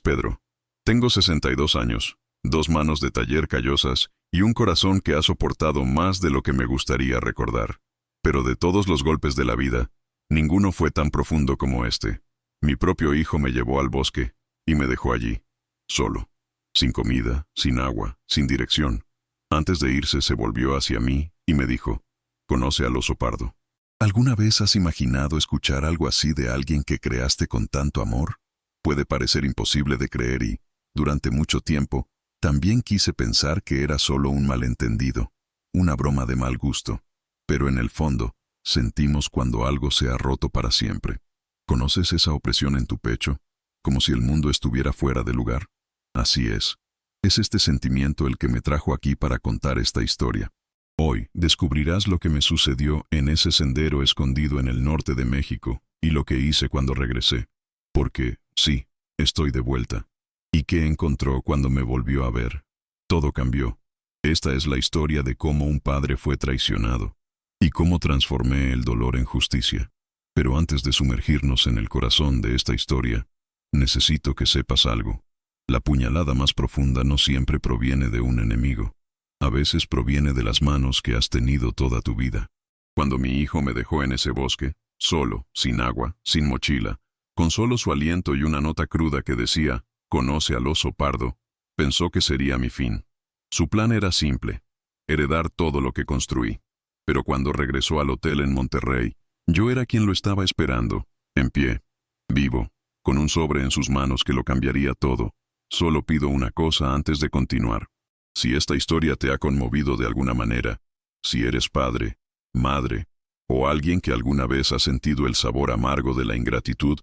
Pedro. Tengo 62 años, 2 manos de taller callosas y un corazón que ha soportado más de lo que me gustaría recordar. Pero de todos los golpes de la vida, ninguno fue tan profundo como este. Mi propio hijo me llevó al bosque y me dejó allí, solo, sin comida, sin agua, sin dirección. Antes de irse se volvió hacia mí y me dijo, «¿Conoce al oso pardo?» ¿Alguna vez has imaginado escuchar algo así de alguien que creaste con tanto amor? Puede parecer imposible de creer y, durante mucho tiempo, también quise pensar que era solo un malentendido, una broma de mal gusto. Pero en el fondo, sentimos cuando algo se ha roto para siempre. ¿Conoces esa opresión en tu pecho? Como si el mundo estuviera fuera de lugar. Así es. Es este sentimiento el que me trajo aquí para contar esta historia. Hoy descubrirás lo que me sucedió en ese sendero escondido en el norte de México y lo que hice cuando regresé. Porque, sí, estoy de vuelta. ¿Y qué encontró cuando me volvió a ver? Todo cambió. Esta es la historia de cómo un padre fue traicionado y cómo transformé el dolor en justicia. Pero antes de sumergirnos en el corazón de esta historia, necesito que sepas algo. La puñalada más profunda no siempre proviene de un enemigo. A veces proviene de las manos que has tenido toda tu vida. Cuando mi hijo me dejó en ese bosque, solo, sin agua, sin mochila, con solo su aliento y una nota cruda que decía, «Conoce al oso pardo», pensó que sería mi fin. Su plan era simple, heredar todo lo que construí. Pero cuando regresó al hotel en Monterrey, yo era quien lo estaba esperando, en pie, vivo, con un sobre en sus manos que lo cambiaría todo. Solo pido una cosa antes de continuar. Si esta historia te ha conmovido de alguna manera, si eres padre, madre, o alguien que alguna vez ha sentido el sabor amargo de la ingratitud,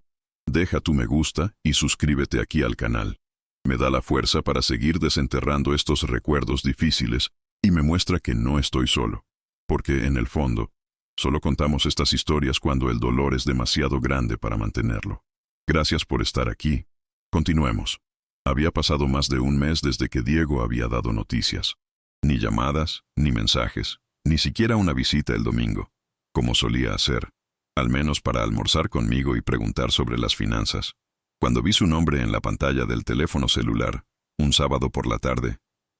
deja tu me gusta y suscríbete aquí al canal. Me da la fuerza para seguir desenterrando estos recuerdos difíciles y me muestra que no estoy solo. Porque, en el fondo, solo contamos estas historias cuando el dolor es demasiado grande para mantenerlo. Gracias por estar aquí. Continuemos. Había pasado más de un mes desde que Diego había dado noticias. Ni llamadas, ni mensajes, ni siquiera una visita el domingo, como solía hacer, al menos para almorzar conmigo y preguntar sobre las finanzas. Cuando vi su nombre en la pantalla del teléfono celular, un sábado por la tarde,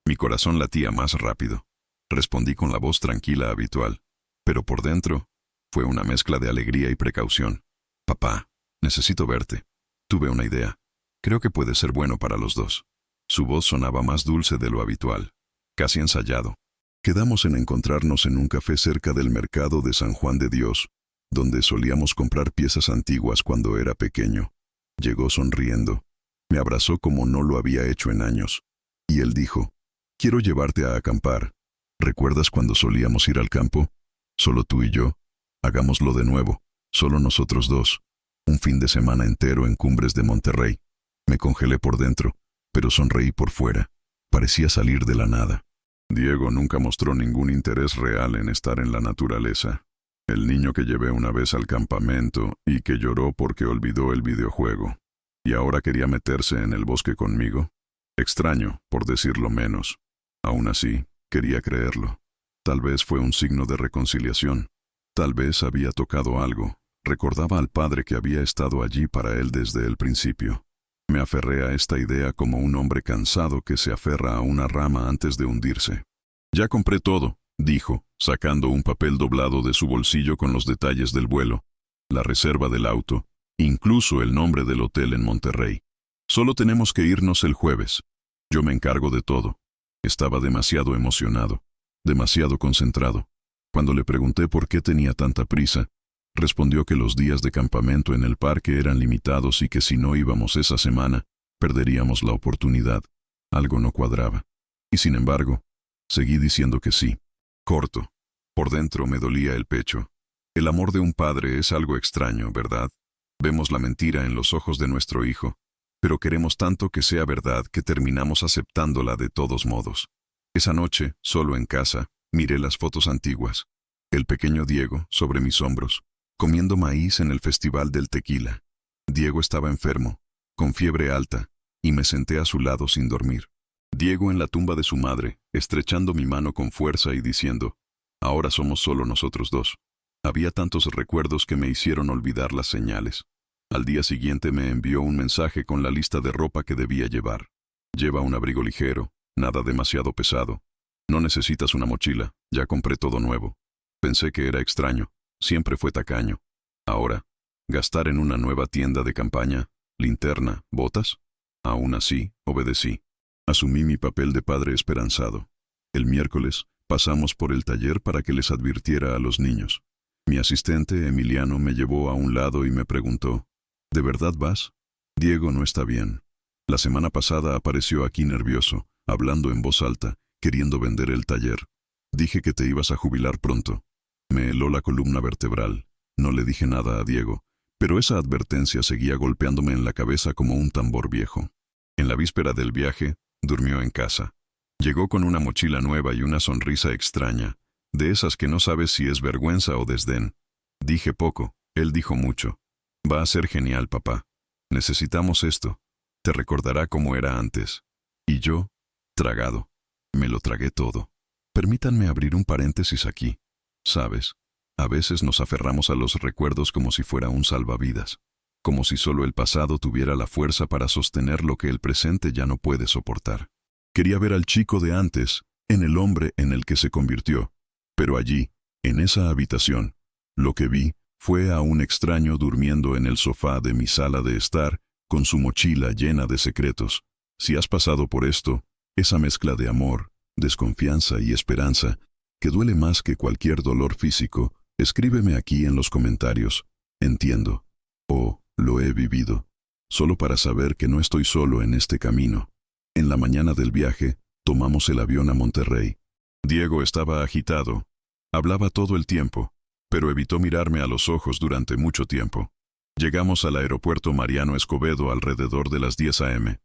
mi corazón latía más rápido. Respondí con la voz tranquila habitual, pero por dentro fue una mezcla de alegría y precaución. «Papá, necesito verte. Tuve una idea. Creo que puede ser bueno para los dos». Su voz sonaba más dulce de lo habitual, casi ensayado. Quedamos en encontrarnos en un café cerca del mercado de San Juan de Dios, donde solíamos comprar piezas antiguas cuando era pequeño. Llegó sonriendo. Me abrazó como no lo había hecho en años. Y él dijo, «Quiero llevarte a acampar. ¿Recuerdas cuando solíamos ir al campo? Solo tú y yo. Hagámoslo de nuevo, solo nosotros dos. Un fin de semana entero en Cumbres de Monterrey». Me congelé por dentro, pero sonreí por fuera. Parecía salir de la nada. Diego nunca mostró ningún interés real en estar en la naturaleza. El niño que llevé una vez al campamento y que lloró porque olvidó el videojuego. Y ahora quería meterse en el bosque conmigo. Extraño, por decirlo menos. Aún así, quería creerlo. Tal vez fue un signo de reconciliación. Tal vez había tocado algo. Recordaba al padre que había estado allí para él desde el principio. Me aferré a esta idea como un hombre cansado que se aferra a una rama antes de hundirse. «Ya compré todo», dijo, sacando un papel doblado de su bolsillo con los detalles del vuelo, la reserva del auto, incluso el nombre del hotel en Monterrey. «Solo tenemos que irnos el jueves. Yo me encargo de todo». Estaba demasiado emocionado, demasiado concentrado. Cuando le pregunté por qué tenía tanta prisa, respondió que los días de campamento en el parque eran limitados y que si no íbamos esa semana, perderíamos la oportunidad. Algo no cuadraba. Y sin embargo, seguí diciendo que sí. Corto. Por dentro me dolía el pecho. El amor de un padre es algo extraño, ¿verdad? Vemos la mentira en los ojos de nuestro hijo, pero queremos tanto que sea verdad que terminamos aceptándola de todos modos. Esa noche, solo en casa, miré las fotos antiguas. El pequeño Diego, sobre mis hombros, comiendo maíz en el Festival del Tequila. Diego estaba enfermo, con fiebre alta, y me senté a su lado sin dormir. Diego en la tumba de su madre, estrechando mi mano con fuerza y diciendo, «Ahora somos solo nosotros dos». Había tantos recuerdos que me hicieron olvidar las señales. Al día siguiente me envió un mensaje con la lista de ropa que debía llevar. Lleva un abrigo ligero, nada demasiado pesado. No necesitas una mochila, ya compré todo nuevo. Pensé que era extraño, siempre fue tacaño. Ahora, gastar en una nueva tienda de campaña, linterna, botas. Aún así, obedecí. Asumí mi papel de padre esperanzado. El miércoles, pasamos por el taller para que les advirtiera a los niños. Mi asistente, Emiliano, me llevó a un lado y me preguntó, ¿de verdad vas? Diego no está bien. La semana pasada apareció aquí nervioso, hablando en voz alta, queriendo vender el taller. Dije que te ibas a jubilar pronto. Me heló la columna vertebral. No le dije nada a Diego, pero esa advertencia seguía golpeándome en la cabeza como un tambor viejo. En la víspera del viaje, durmió en casa. Llegó con una mochila nueva y una sonrisa extraña, de esas que no sabes si es vergüenza o desdén. Dije poco, él dijo mucho. Va a ser genial, papá. Necesitamos esto. Te recordará cómo era antes. Y yo, tragado. Me lo tragué todo. Permítanme abrir un paréntesis aquí. ¿Sabes? A veces nos aferramos a los recuerdos como si fuera un salvavidas. Como si solo el pasado tuviera la fuerza para sostener lo que el presente ya no puede soportar. Quería ver al chico de antes, en el hombre en el que se convirtió. Pero allí, en esa habitación, lo que vi fue a un extraño durmiendo en el sofá de mi sala de estar, con su mochila llena de secretos. Si has pasado por esto, esa mezcla de amor, desconfianza y esperanza, que duele más que cualquier dolor físico, escríbeme aquí en los comentarios. Entiendo. O, lo he vivido. Solo para saber que no estoy solo en este camino. En la mañana del viaje, tomamos el avión a Monterrey. Diego estaba agitado. Hablaba todo el tiempo, pero evitó mirarme a los ojos durante mucho tiempo. Llegamos al aeropuerto Mariano Escobedo alrededor de las 10 a.m.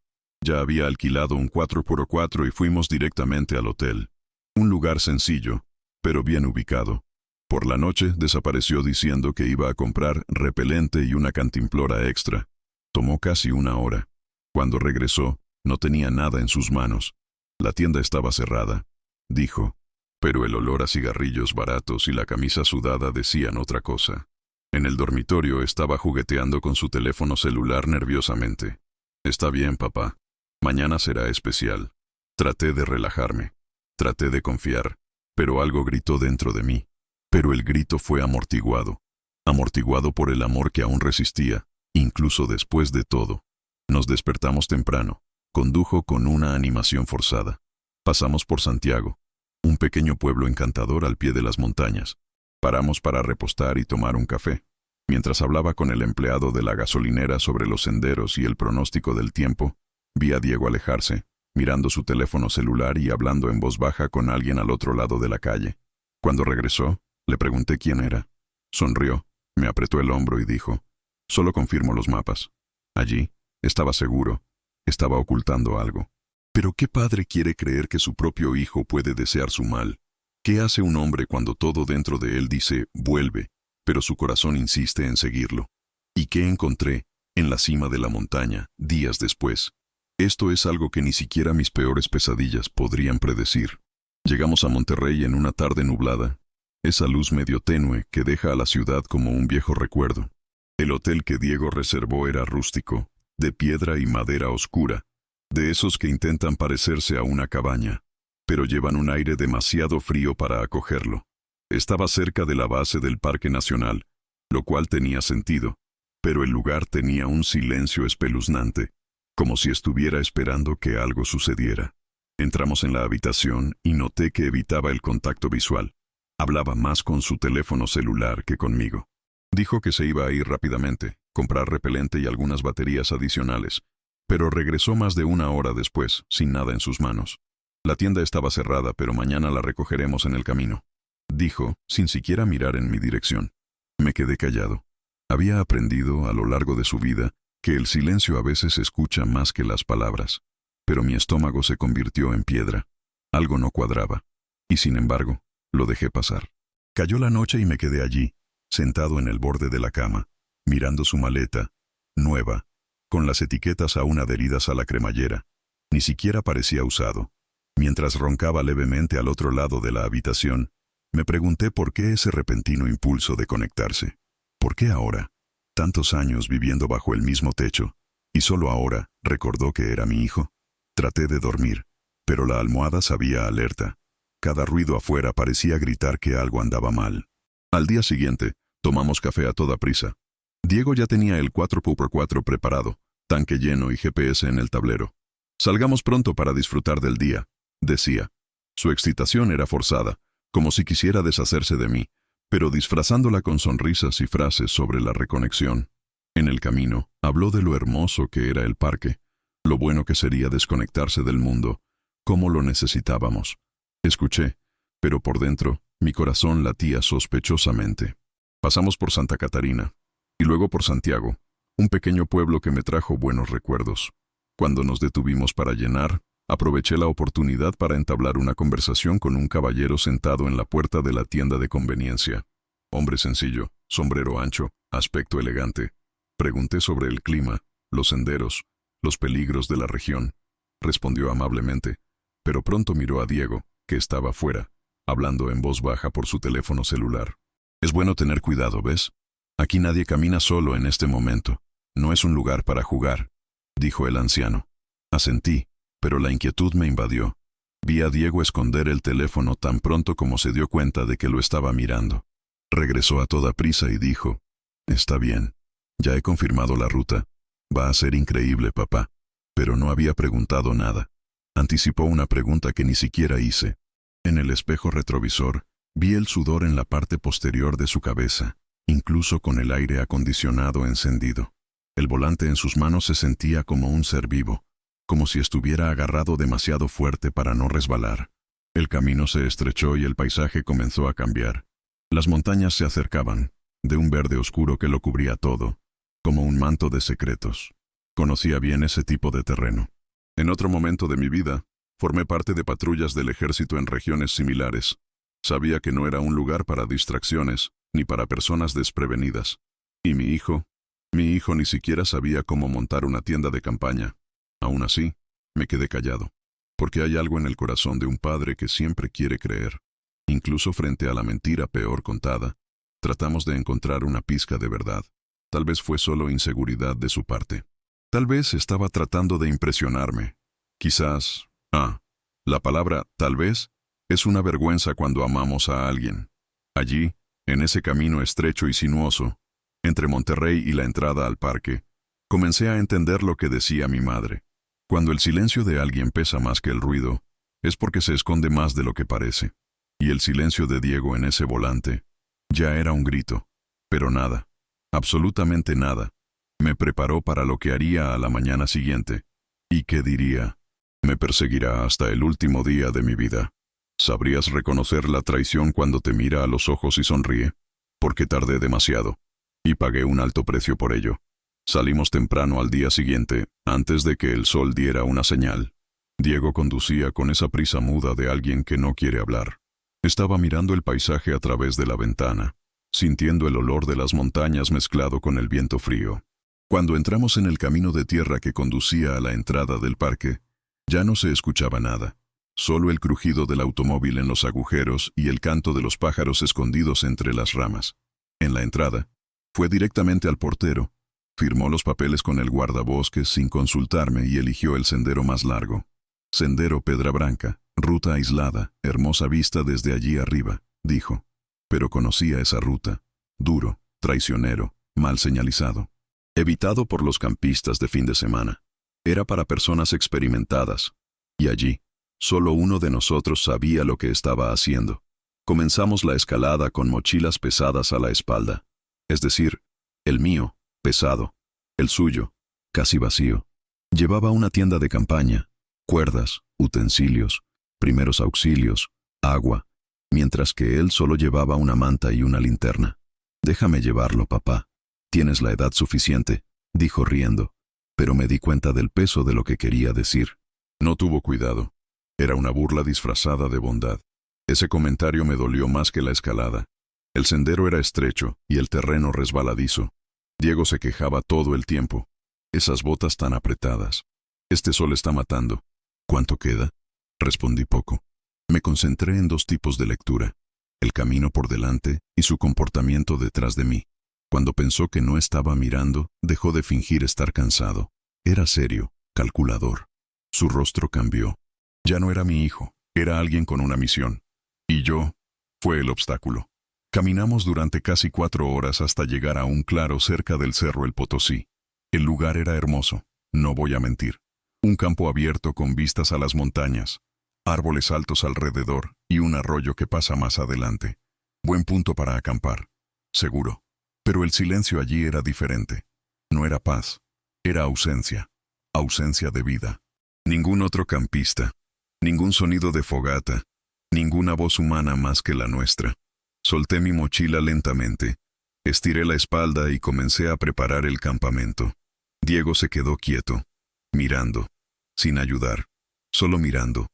Ya había alquilado un 4x4 y fuimos directamente al hotel. Un lugar sencillo, pero bien ubicado. Por la noche desapareció diciendo que iba a comprar repelente y una cantimplora extra. Tomó casi una hora. Cuando regresó, no tenía nada en sus manos. La tienda estaba cerrada, dijo, pero el olor a cigarrillos baratos y la camisa sudada decían otra cosa. En el dormitorio estaba jugueteando con su teléfono celular nerviosamente. Está bien, papá. Mañana será especial. Traté de relajarme. Traté de confiar, pero algo gritó dentro de mí. Pero el grito fue amortiguado. Amortiguado por el amor que aún resistía, incluso después de todo. Nos despertamos temprano. Condujo con una animación forzada. Pasamos por Santiago, un pequeño pueblo encantador al pie de las montañas. Paramos para repostar y tomar un café. Mientras hablaba con el empleado de la gasolinera sobre los senderos y el pronóstico del tiempo, vi a Diego alejarse, mirando su teléfono celular y hablando en voz baja con alguien al otro lado de la calle. Cuando regresó, le pregunté quién era. Sonrió, me apretó el hombro y dijo, solo confirmo los mapas. Allí, estaba seguro, estaba ocultando algo. Pero ¿qué padre quiere creer que su propio hijo puede desear su mal? ¿Qué hace un hombre cuando todo dentro de él dice, vuelve, pero su corazón insiste en seguirlo? ¿Y qué encontré, en la cima de la montaña, días después? Esto es algo que ni siquiera mis peores pesadillas podrían predecir. Llegamos a Monterrey en una tarde nublada, esa luz medio tenue que deja a la ciudad como un viejo recuerdo. El hotel que Diego reservó era rústico, de piedra y madera oscura, de esos que intentan parecerse a una cabaña, pero llevan un aire demasiado frío para acogerlo. Estaba cerca de la base del Parque Nacional, lo cual tenía sentido, pero el lugar tenía un silencio espeluznante, como si estuviera esperando que algo sucediera. Entramos en la habitación y noté que evitaba el contacto visual. Hablaba más con su teléfono celular que conmigo. Dijo que se iba a ir rápidamente, comprar repelente y algunas baterías adicionales, pero regresó más de una hora después, sin nada en sus manos. La tienda estaba cerrada, pero mañana la recogeremos en el camino, dijo, sin siquiera mirar en mi dirección. Me quedé callado. Había aprendido, a lo largo de su vida, que el silencio a veces escucha más que las palabras. Pero mi estómago se convirtió en piedra. Algo no cuadraba. Y sin embargo, lo dejé pasar. Cayó la noche y me quedé allí, sentado en el borde de la cama, mirando su maleta, nueva, con las etiquetas aún adheridas a la cremallera. Ni siquiera parecía usado. Mientras roncaba levemente al otro lado de la habitación, me pregunté por qué ese repentino impulso de conectarse. ¿Por qué ahora? Tantos años viviendo bajo el mismo techo, y solo ahora recordó que era mi hijo. Traté de dormir, pero la almohada sabía alerta. Cada ruido afuera parecía gritar que algo andaba mal. Al día siguiente, tomamos café a toda prisa. Diego ya tenía el 4x4 preparado, tanque lleno y GPS en el tablero. Salgamos pronto para disfrutar del día, decía. Su excitación era forzada, como si quisiera deshacerse de mí, pero disfrazándola con sonrisas y frases sobre la reconexión. En el camino, habló de lo hermoso que era el parque, lo bueno que sería desconectarse del mundo, cómo lo necesitábamos. Escuché, pero por dentro, mi corazón latía sospechosamente. Pasamos por Santa Catarina, y luego por Santiago, un pequeño pueblo que me trajo buenos recuerdos. Cuando nos detuvimos para llenar, aproveché la oportunidad para entablar una conversación con un caballero sentado en la puerta de la tienda de conveniencia. Hombre sencillo, sombrero ancho, aspecto elegante. Pregunté sobre el clima, los senderos, los peligros de la región. Respondió amablemente, pero pronto miró a Diego, que estaba fuera, hablando en voz baja por su teléfono celular. Es bueno tener cuidado, ¿ves? Aquí nadie camina solo en este momento. No es un lugar para jugar, dijo el anciano. Asentí, pero la inquietud me invadió. Vi a Diego esconder el teléfono tan pronto como se dio cuenta de que lo estaba mirando. Regresó a toda prisa y dijo, «Está bien, ya he confirmado la ruta. Va a ser increíble, papá». Pero no había preguntado nada. Anticipó una pregunta que ni siquiera hice. En el espejo retrovisor, vi el sudor en la parte posterior de su cabeza, incluso con el aire acondicionado encendido. El volante en sus manos se sentía como un ser vivo, como si estuviera agarrado demasiado fuerte para no resbalar. El camino se estrechó y el paisaje comenzó a cambiar. Las montañas se acercaban, de un verde oscuro que lo cubría todo, como un manto de secretos. Conocía bien ese tipo de terreno. En otro momento de mi vida, formé parte de patrullas del ejército en regiones similares. Sabía que no era un lugar para distracciones, ni para personas desprevenidas. Y mi hijo ni siquiera sabía cómo montar una tienda de campaña. Aún así, me quedé callado, porque hay algo en el corazón de un padre que siempre quiere creer. Incluso frente a la mentira peor contada, tratamos de encontrar una pizca de verdad. Tal vez fue solo inseguridad de su parte. Tal vez estaba tratando de impresionarme. Quizás, la palabra tal vez es una vergüenza cuando amamos a alguien. Allí, en ese camino estrecho y sinuoso, entre Monterrey y la entrada al parque, comencé a entender lo que decía mi madre. Cuando el silencio de alguien pesa más que el ruido, es porque se esconde más de lo que parece. Y el silencio de Diego en ese volante ya era un grito, pero nada, absolutamente nada, me preparó para lo que haría a la mañana siguiente. ¿Y qué diría? Me perseguirá hasta el último día de mi vida. ¿Sabrías reconocer la traición cuando te mira a los ojos y sonríe? Porque tardé demasiado, y pagué un alto precio por ello. Salimos temprano al día siguiente, antes de que el sol diera una señal. Diego conducía con esa prisa muda de alguien que no quiere hablar. Estaba mirando el paisaje a través de la ventana, sintiendo el olor de las montañas mezclado con el viento frío. Cuando entramos en el camino de tierra que conducía a la entrada del parque, ya no se escuchaba nada, solo el crujido del automóvil en los agujeros y el canto de los pájaros escondidos entre las ramas. En la entrada, fue directamente al portero, firmó los papeles con el guardabosques sin consultarme y eligió el sendero más largo. Sendero Pedra Branca, ruta aislada, hermosa vista desde allí arriba, dijo. Pero conocía esa ruta, duro, traicionero, mal señalizado. Evitado por los campistas de fin de semana. Era para personas experimentadas. Y allí, solo uno de nosotros sabía lo que estaba haciendo. Comenzamos la escalada con mochilas pesadas a la espalda. Es decir, el mío, pesado. El suyo, casi vacío. Llevaba una tienda de campaña, cuerdas, utensilios, primeros auxilios, agua, mientras que él solo llevaba una manta y una linterna. «Déjame llevarlo, papá. Tienes la edad suficiente», dijo riendo, pero me di cuenta del peso de lo que quería decir. No tuvo cuidado. Era una burla disfrazada de bondad. Ese comentario me dolió más que la escalada. El sendero era estrecho y el terreno resbaladizo. Diego se quejaba todo el tiempo. Esas botas tan apretadas. Este sol está matando. ¿Cuánto queda? Respondí poco. Me concentré en dos tipos de lectura. El camino por delante y su comportamiento detrás de mí. Cuando pensó que no estaba mirando, dejó de fingir estar cansado. Era serio, calculador. Su rostro cambió. Ya no era mi hijo, era alguien con una misión. Y yo, fue el obstáculo. Caminamos durante casi 4 horas hasta llegar a un claro cerca del Cerro El Potosí. El lugar era hermoso, no voy a mentir. Un campo abierto con vistas a las montañas, árboles altos alrededor y un arroyo que pasa más adelante. Buen punto para acampar, seguro. Pero el silencio allí era diferente. No era paz, era ausencia. Ausencia de vida. Ningún otro campista, ningún sonido de fogata, ninguna voz humana más que la nuestra. Solté mi mochila lentamente, estiré la espalda y comencé a preparar el campamento. Diego se quedó quieto, mirando, sin ayudar, solo mirando,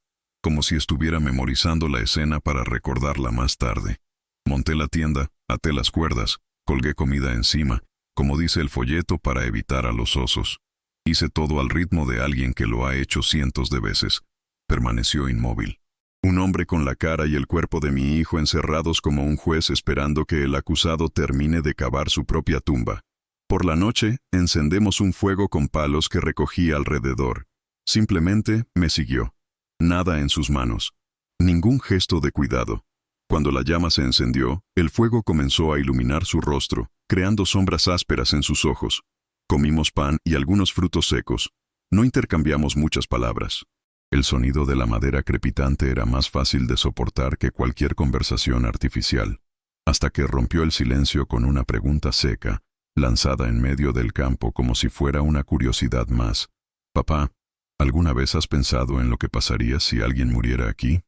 como si estuviera memorizando la escena para recordarla más tarde. Monté la tienda, até las cuerdas, colgué comida encima, como dice el folleto, para evitar a los osos. Hice todo al ritmo de alguien que lo ha hecho cientos de veces. Permaneció inmóvil. Un hombre con la cara y el cuerpo de mi hijo encerrados como un juez esperando que el acusado termine de cavar su propia tumba. Por la noche, encendemos un fuego con palos que recogí alrededor. Simplemente me siguió. Nada en sus manos. Ningún gesto de cuidado. Cuando la llama se encendió, el fuego comenzó a iluminar su rostro, creando sombras ásperas en sus ojos. Comimos pan y algunos frutos secos. No intercambiamos muchas palabras. El sonido de la madera crepitante era más fácil de soportar que cualquier conversación artificial, hasta que rompió el silencio con una pregunta seca, lanzada en medio del campo como si fuera una curiosidad más. «Papá, ¿alguna vez has pensado en lo que pasaría si alguien muriera aquí?»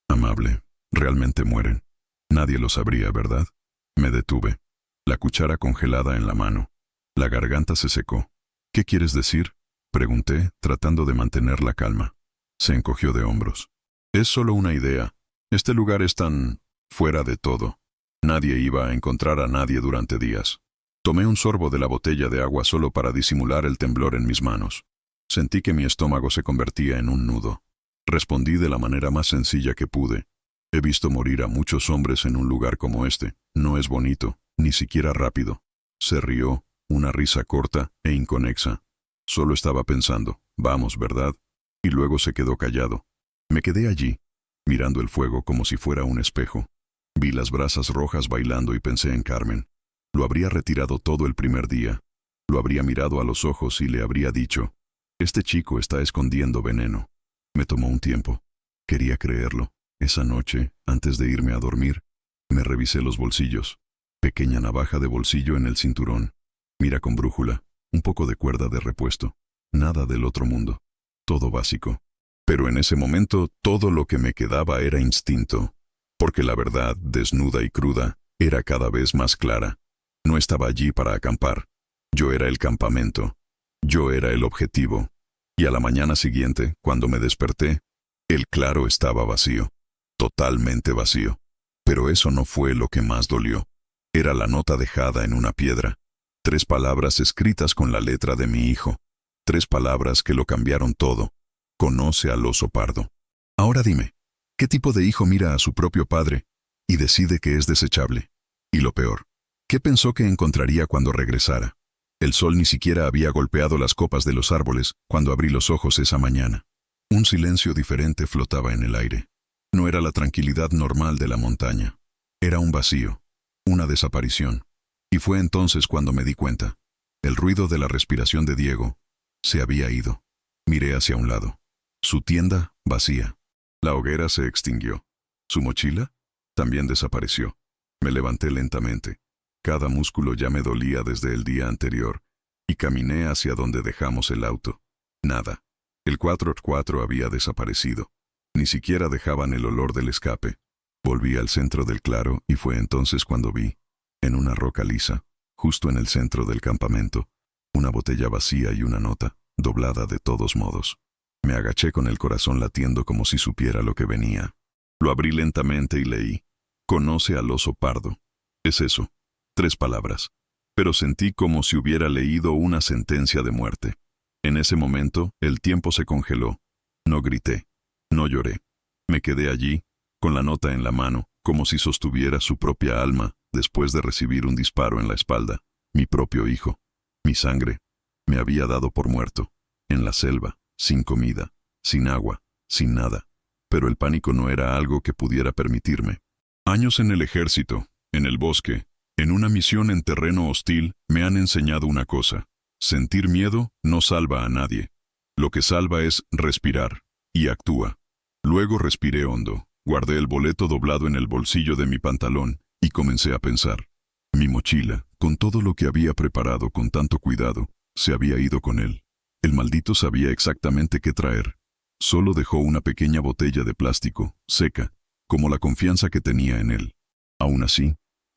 «Amable, realmente mueren. Nadie lo sabría, ¿verdad?» Me detuve, la cuchara congelada en la mano. La garganta se secó. «¿Qué quieres decir?», pregunté, tratando de mantener la calma. Se encogió de hombros. «Es solo una idea. Este lugar es tan fuera de todo. Nadie iba a encontrar a nadie durante días». Tomé un sorbo de la botella de agua solo para disimular el temblor en mis manos. Sentí que mi estómago se convertía en un nudo. Respondí de la manera más sencilla que pude. «He visto morir a muchos hombres en un lugar como este. No es bonito, ni siquiera rápido». Se rió, una risa corta e inconexa. Solo estaba pensando, «Vamos, ¿verdad?». Y luego se quedó callado. Me quedé allí, mirando el fuego como si fuera un espejo. Vi las brasas rojas bailando y pensé en Carmen. Lo habría retirado todo el primer día. Lo habría mirado a los ojos y le habría dicho, «Este chico está escondiendo veneno». Me tomó un tiempo. Quería creerlo. Esa noche, antes de irme a dormir, me revisé los bolsillos. Pequeña navaja de bolsillo en el cinturón. Mira con brújula, un poco de cuerda de repuesto. Nada del otro mundo. Todo básico. Pero en ese momento todo lo que me quedaba era instinto, porque la verdad, desnuda y cruda, era cada vez más clara. No estaba allí para acampar. Yo era el campamento. Yo era el objetivo. Y a la mañana siguiente, cuando me desperté, el claro estaba vacío. Totalmente vacío. Pero eso no fue lo que más dolió. Era la nota dejada en una piedra. 3 palabras escritas con la letra de mi hijo. 3 palabras que lo cambiaron todo. Conoce al oso pardo. Ahora dime, ¿qué tipo de hijo mira a su propio padre y decide que es desechable? Y lo peor, ¿qué pensó que encontraría cuando regresara? El sol ni siquiera había golpeado las copas de los árboles cuando abrí los ojos esa mañana. Un silencio diferente flotaba en el aire. No era la tranquilidad normal de la montaña. Era un vacío, una desaparición. Y fue entonces cuando me di cuenta. El ruido de la respiración de Diego se había ido. Miré hacia un lado. Su tienda, vacía. La hoguera se extinguió. Su mochila también desapareció. Me levanté lentamente. Cada músculo ya me dolía desde el día anterior, y caminé hacia donde dejamos el auto. Nada. El 4x4 había desaparecido. Ni siquiera dejaban el olor del escape. Volví al centro del claro y fue entonces cuando vi, en una roca lisa, justo en el centro del campamento, una botella vacía y una nota, doblada de todos modos. Me agaché con el corazón latiendo como si supiera lo que venía. Lo abrí lentamente y leí. Conoce al oso pardo. Es eso. 3 palabras. Pero sentí como si hubiera leído una sentencia de muerte. En ese momento, el tiempo se congeló. No grité. No lloré. Me quedé allí, con la nota en la mano, como si sostuviera su propia alma, después de recibir un disparo en la espalda. mi propio hijo, mi sangre, me había dado por muerto, en la selva, sin comida, sin agua, sin nada. Pero el pánico no era algo que pudiera permitirme. Años en el ejército, en el bosque, en una misión en terreno hostil, me han enseñado una cosa. Sentir miedo no salva a nadie. Lo que salva es respirar, y actúa. Luego respiré hondo, guardé el boleto doblado en el bolsillo de mi pantalón, y comencé a pensar. Mi mochila, con todo lo que había preparado con tanto cuidado, se había ido con él. El maldito sabía exactamente qué traer. Solo dejó una pequeña botella de plástico, seca, como la confianza que tenía en él. Aún así,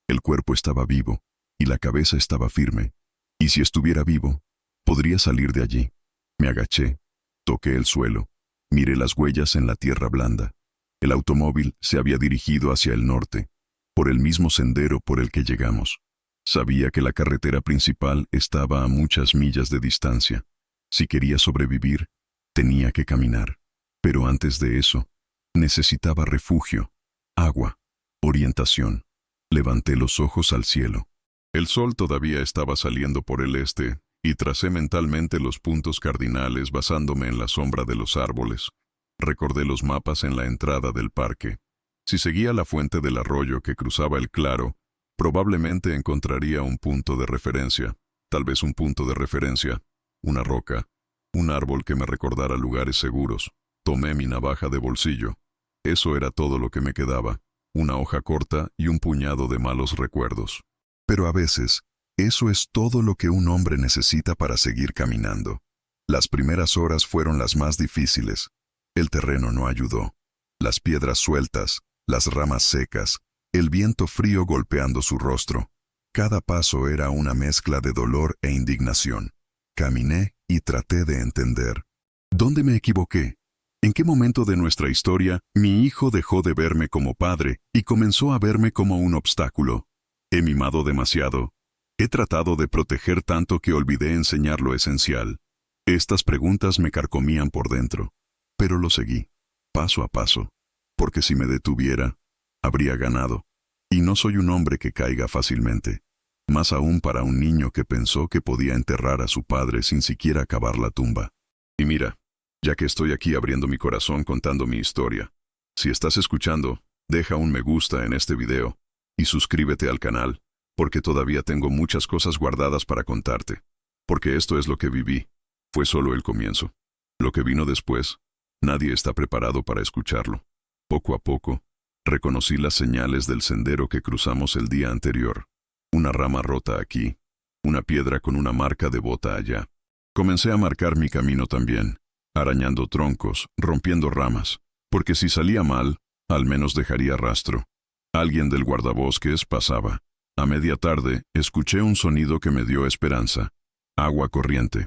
el cuerpo estaba vivo, y la cabeza estaba firme. Y si estuviera vivo, podría salir de allí. Me agaché, toqué el suelo, miré las huellas en la tierra blanda. El automóvil se había dirigido hacia el norte, por el mismo sendero por el que llegamos. Sabía que la carretera principal estaba a muchas millas de distancia. Si quería sobrevivir, tenía que caminar. Pero antes de eso, necesitaba refugio, agua, orientación. Levanté los ojos al cielo. El sol todavía estaba saliendo por el este, y tracé mentalmente los puntos cardinales basándome en la sombra de los árboles. Recordé los mapas en la entrada del parque. Si seguía la fuente del arroyo que cruzaba el claro, probablemente encontraría un punto de referencia, tal vez un punto de referencia, una roca, un árbol que me recordara lugares seguros. Tomé mi navaja de bolsillo. Eso era todo lo que me quedaba, una hoja corta y un puñado de malos recuerdos. Pero a veces, eso es todo lo que un hombre necesita para seguir caminando. Las primeras horas fueron las más difíciles. El terreno no ayudó. Las piedras sueltas, las ramas secas, el viento frío golpeando su rostro. Cada paso era una mezcla de dolor e indignación. Caminé y traté de entender. ¿Dónde me equivoqué? ¿En qué momento de nuestra historia mi hijo dejó de verme como padre y comenzó a verme como un obstáculo? ¿He mimado demasiado? ¿He tratado de proteger tanto que olvidé enseñar lo esencial? Estas preguntas me carcomían por dentro, pero lo seguí, paso a paso, porque si me detuviera, habría ganado. Y no soy un hombre que caiga fácilmente, más aún para un niño que pensó que podía enterrar a su padre sin siquiera cavar la tumba. Y mira, ya que estoy aquí abriendo mi corazón contando mi historia, si estás escuchando, deja un me gusta en este video y suscríbete al canal, porque todavía tengo muchas cosas guardadas para contarte. Porque esto es lo que viví, fue solo el comienzo. Lo que vino después, nadie está preparado para escucharlo. Poco a poco, reconocí las señales del sendero que cruzamos el día anterior. Una rama rota aquí, una piedra con una marca de bota allá. Comencé a marcar mi camino también, arañando troncos, rompiendo ramas, porque si salía mal, al menos dejaría rastro. Alguien del guardabosques pasaba. A media tarde, escuché un sonido que me dio esperanza. Agua corriente.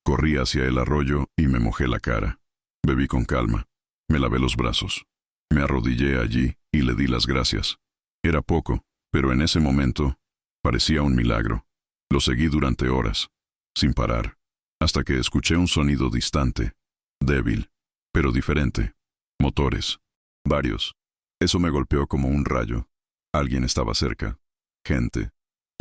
Corrí hacia el arroyo y me mojé la cara. Bebí con calma. Me lavé los brazos. Me arrodillé allí y le di las gracias. Era poco, pero en ese momento, parecía un milagro. Lo seguí durante horas, sin parar, hasta que escuché un sonido distante, débil, pero diferente. Motores. Varios. Eso me golpeó como un rayo. Alguien estaba cerca. Gente.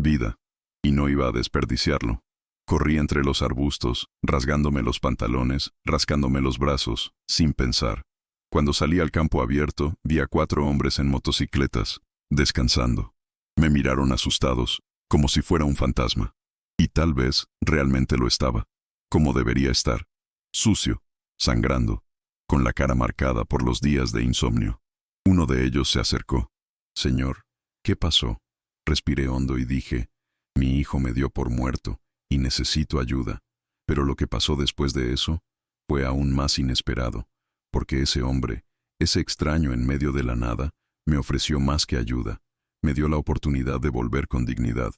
Vida. Y no iba a desperdiciarlo. Corrí entre los arbustos, rasgándome los pantalones, rascándome los brazos, sin pensar. Cuando salí al campo abierto, vi a 4 hombres en motocicletas, descansando. Me miraron asustados, como si fuera un fantasma. Y tal vez realmente lo estaba, como debería estar. Sucio, sangrando, con la cara marcada por los días de insomnio. Uno de ellos se acercó. Señor, ¿qué pasó? Respiré hondo y dije, mi hijo me dio por muerto y necesito ayuda. Pero lo que pasó después de eso fue aún más inesperado, porque ese hombre, ese extraño en medio de la nada, me ofreció más que ayuda. Me dio la oportunidad de volver con dignidad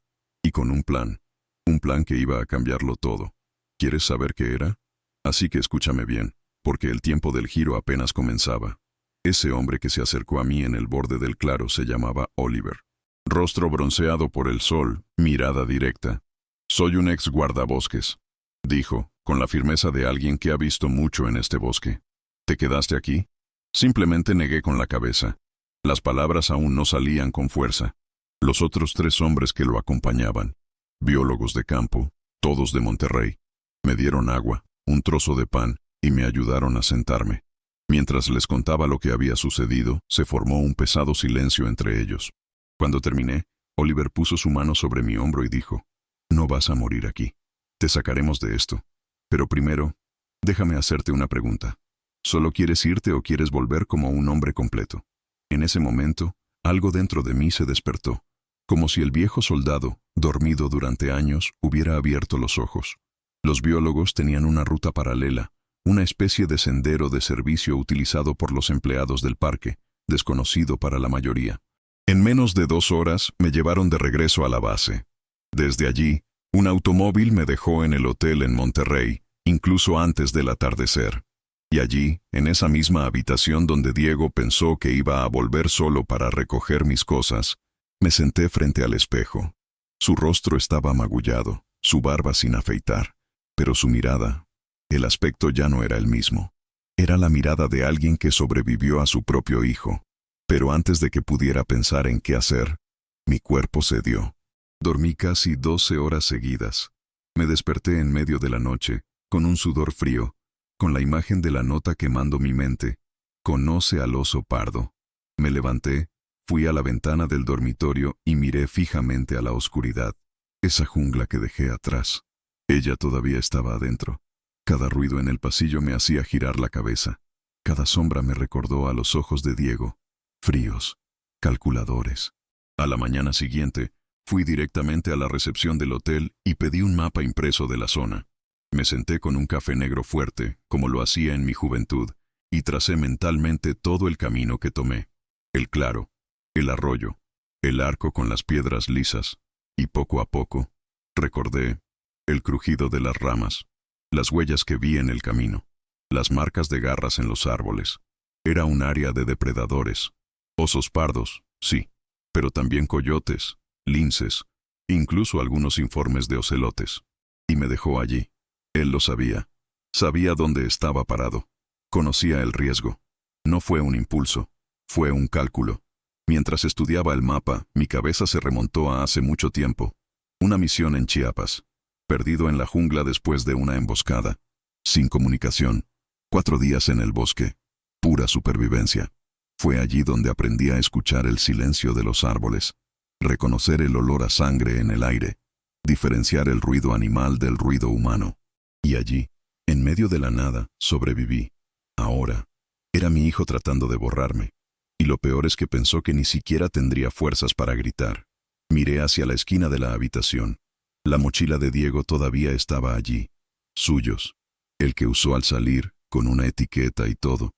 y con un plan que iba a cambiarlo todo. ¿Quieres saber qué era? Así que escúchame bien, porque el tiempo del giro apenas comenzaba. Ese hombre que se acercó a mí en el borde del claro se llamaba Oliver. Rostro bronceado por el sol, mirada directa. Soy un ex guardabosques, dijo, con la firmeza de alguien que ha visto mucho en este bosque. ¿Te quedaste aquí? Simplemente negué con la cabeza. Las palabras aún no salían con fuerza. Los otros 3 hombres que lo acompañaban. biólogos de campo, todos de Monterrey. Me dieron agua, un trozo de pan, y me ayudaron a sentarme. Mientras les contaba lo que había sucedido, se formó un pesado silencio entre ellos. Cuando terminé, Oliver puso su mano sobre mi hombro y dijo: «No vas a morir aquí. Te sacaremos de esto. Pero primero, déjame hacerte una pregunta. ¿Solo quieres irte o quieres volver como un hombre completo?». En ese momento, algo dentro de mí se despertó, como si el viejo soldado, dormido durante años, hubiera abierto los ojos. Los biólogos tenían una ruta paralela, una especie de sendero de servicio utilizado por los empleados del parque, desconocido para la mayoría. En menos de 2 horas me llevaron de regreso a la base. Desde allí, un automóvil me dejó en el hotel en Monterrey, incluso antes del atardecer. Y allí, en esa misma habitación donde Diego pensó que iba a volver solo para recoger mis cosas, me senté frente al espejo. Su rostro estaba magullado, su barba sin afeitar, pero su mirada, el aspecto ya no era el mismo. Era la mirada de alguien que sobrevivió a su propio hijo. Pero antes de que pudiera pensar en qué hacer, mi cuerpo cedió. Dormí casi 12 horas seguidas. Me desperté en medio de la noche, con un sudor frío, con la imagen de la nota quemando mi mente: «Conoce al oso pardo». Me levanté, fui a la ventana del dormitorio y miré fijamente a la oscuridad, esa jungla que dejé atrás. Ella todavía estaba adentro. Cada ruido en el pasillo me hacía girar la cabeza. Cada sombra me recordó a los ojos de Diego, fríos, calculadores. A la mañana siguiente, fui directamente a la recepción del hotel y pedí un mapa impreso de la zona. Me senté con un café negro fuerte, como lo hacía en mi juventud, y tracé mentalmente todo el camino que tomé. El claro, el arroyo, el arco con las piedras lisas, y poco a poco, recordé el crujido de las ramas, las huellas que vi en el camino, las marcas de garras en los árboles. Era un área de depredadores. Osos pardos, sí, pero también coyotes, linces, incluso algunos informes de ocelotes. Y me dejó allí. Él lo sabía. Sabía dónde estaba parado. Conocía el riesgo. No fue un impulso, fue un cálculo. Mientras estudiaba el mapa, mi cabeza se remontó a hace mucho tiempo. Una misión en Chiapas. Perdido en la jungla después de una emboscada. Sin comunicación. 4 días en el bosque. Pura supervivencia. Fue allí donde aprendí a escuchar el silencio de los árboles, reconocer el olor a sangre en el aire, diferenciar el ruido animal del ruido humano. Y allí, en medio de la nada, sobreviví. Ahora, era mi hijo tratando de borrarme. Y lo peor es que pensó que ni siquiera tendría fuerzas para gritar. Miré hacia la esquina de la habitación. La mochila de Diego todavía estaba allí. Suyos. El que usó al salir, con una etiqueta y todo.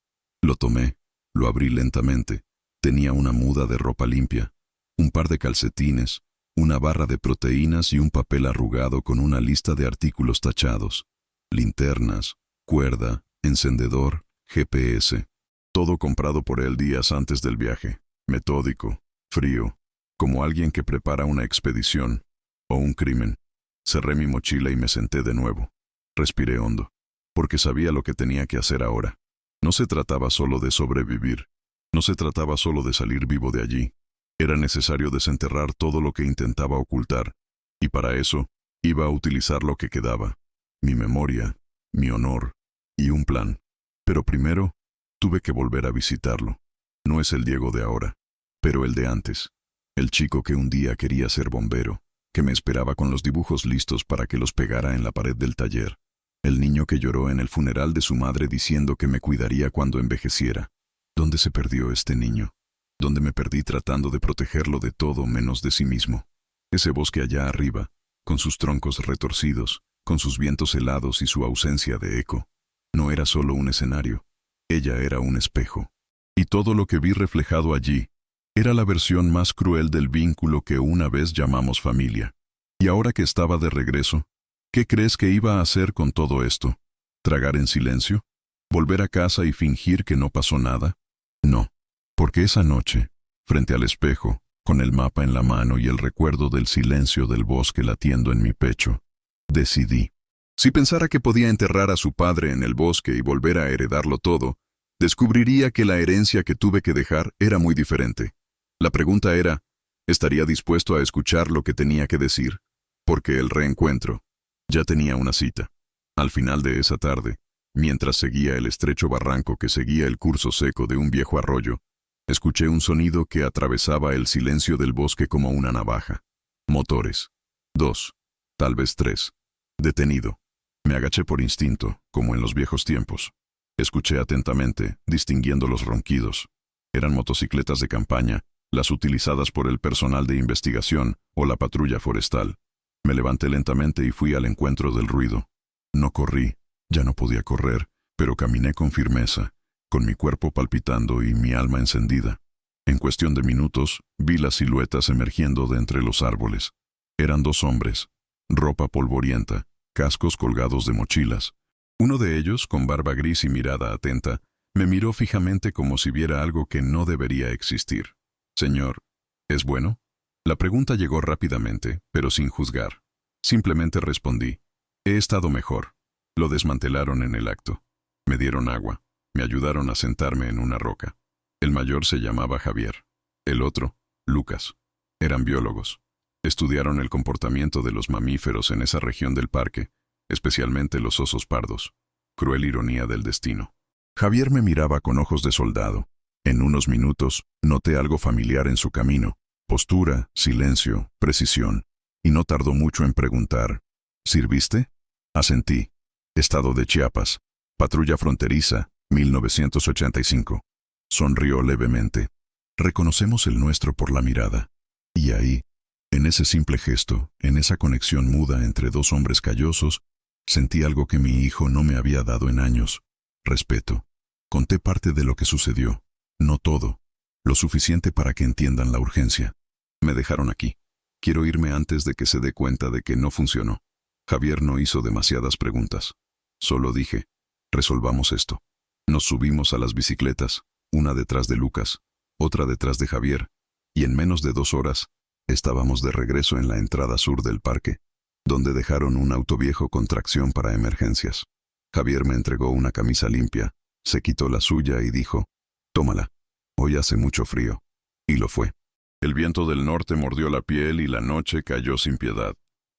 Lo tomé, lo abrí lentamente. Tenía una muda de ropa limpia, un par de calcetines, una barra de proteínas y un papel arrugado con una lista de artículos tachados. Linternas, cuerda, encendedor, GPS. Todo comprado por él días antes del viaje. Metódico, frío, como alguien que prepara una expedición o un crimen. Cerré mi mochila y me senté de nuevo. Respiré hondo, porque sabía lo que tenía que hacer ahora. No se trataba solo de sobrevivir. No se trataba solo de salir vivo de allí. Era necesario desenterrar todo lo que intentaba ocultar, y para eso iba a utilizar lo que quedaba. Mi memoria, mi honor y un plan. Pero primero, tuve que volver a visitarlo. No es el Diego de ahora, pero el de antes. El chico que un día quería ser bombero, que me esperaba con los dibujos listos para que los pegara en la pared del taller. El niño que lloró en el funeral de su madre diciendo que me cuidaría cuando envejeciera. ¿Dónde se perdió este niño? ¿Dónde me perdí tratando de protegerlo de todo menos de sí mismo? Ese bosque allá arriba, con sus troncos retorcidos, con sus vientos helados y su ausencia de eco. No era solo un escenario, ella era un espejo. Y todo lo que vi reflejado allí era la versión más cruel del vínculo que una vez llamamos familia. Y ahora que estaba de regreso, ¿qué crees que iba a hacer con todo esto? ¿Tragar en silencio? ¿Volver a casa y fingir que no pasó nada? No, porque esa noche, frente al espejo, con el mapa en la mano y el recuerdo del silencio del bosque latiendo en mi pecho, decidí. Si pensara que podía enterrar a su padre en el bosque y volver a heredarlo todo, descubriría que la herencia que tuve que dejar era muy diferente. La pregunta era, ¿estaría dispuesto a escuchar lo que tenía que decir? Porque el reencuentro. Ya tenía una cita. Al final de esa tarde, mientras seguía el estrecho barranco que seguía el curso seco de un viejo arroyo, escuché un sonido que atravesaba el silencio del bosque como una navaja. Motores. 2, tal vez 3. Detenido. Me agaché por instinto, como en los viejos tiempos. Escuché atentamente, distinguiendo los ronquidos. Eran motocicletas de campaña, las utilizadas por el personal de investigación o la patrulla forestal. Me levanté lentamente y fui al encuentro del ruido. No corrí, ya no podía correr, pero caminé con firmeza, con mi cuerpo palpitando y mi alma encendida. En cuestión de minutos, vi las siluetas emergiendo de entre los árboles. Eran 2 hombres, ropa polvorienta, cascos colgados de mochilas. Uno de ellos, con barba gris y mirada atenta, me miró fijamente como si viera algo que no debería existir. «Señor, ¿es bueno?». La pregunta llegó rápidamente, pero sin juzgar. Simplemente respondí: «He estado mejor». Lo desmantelaron en el acto. Me dieron agua. Me ayudaron a sentarme en una roca. El mayor se llamaba Javier. El otro, Lucas. Eran biólogos. Estudiaron el comportamiento de los mamíferos en esa región del parque, especialmente los osos pardos. Cruel ironía del destino. Javier me miraba con ojos de soldado. En unos minutos, noté algo familiar en su camino. Postura, silencio, precisión. Y no tardó mucho en preguntar: «¿Sirviste?». Asentí. Estado de Chiapas. Patrulla fronteriza, 1985. Sonrió levemente. Reconocemos el nuestro por la mirada. Y ahí, en ese simple gesto, en esa conexión muda entre 2 hombres callosos, sentí algo que mi hijo no me había dado en años: respeto. Conté parte de lo que sucedió, no todo, lo suficiente para que entiendan la urgencia. Me dejaron aquí. Quiero irme antes de que se dé cuenta de que no funcionó. Javier no hizo demasiadas preguntas. Solo dije: resolvamos esto. Nos subimos a las bicicletas, una detrás de Lucas, otra detrás de Javier, y en menos de 2 horas, estábamos de regreso en la entrada sur del parque, donde dejaron un auto viejo con tracción para emergencias. Javier me entregó una camisa limpia, se quitó la suya y dijo: «Tómala, hoy hace mucho frío». Y lo fue. El viento del norte mordió la piel y la noche cayó sin piedad.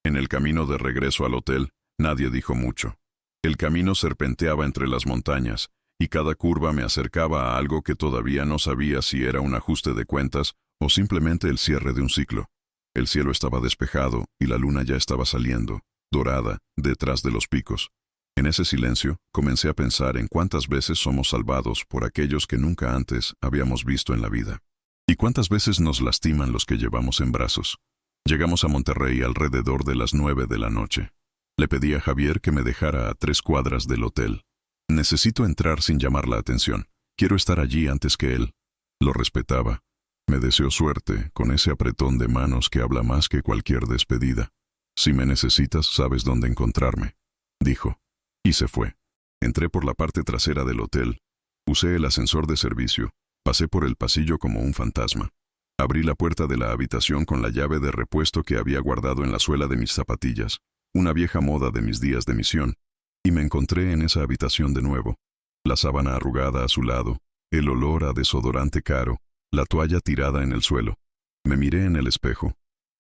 En el camino de regreso al hotel, nadie dijo mucho. El camino serpenteaba entre las montañas, y cada curva me acercaba a algo que todavía no sabía si era un ajuste de cuentas o simplemente el cierre de un ciclo. El cielo estaba despejado y la luna ya estaba saliendo, dorada, detrás de los picos. En ese silencio, comencé a pensar en cuántas veces somos salvados por aquellos que nunca antes habíamos visto en la vida. Y cuántas veces nos lastiman los que llevamos en brazos. Llegamos a Monterrey alrededor de las 9 de la noche. Le pedí a Javier que me dejara a 3 cuadras del hotel. Necesito entrar sin llamar la atención. Quiero estar allí antes que él. Lo respetaba. Me deseó suerte, con ese apretón de manos que habla más que cualquier despedida. «Si me necesitas, sabes dónde encontrarme», dijo. Y se fue. Entré por la parte trasera del hotel. Usé el ascensor de servicio. Pasé por el pasillo como un fantasma. Abrí la puerta de la habitación con la llave de repuesto que había guardado en la suela de mis zapatillas, una vieja moda de mis días de misión, y me encontré en esa habitación de nuevo. La sábana arrugada a su lado, el olor a desodorante caro, la toalla tirada en el suelo. Me miré en el espejo.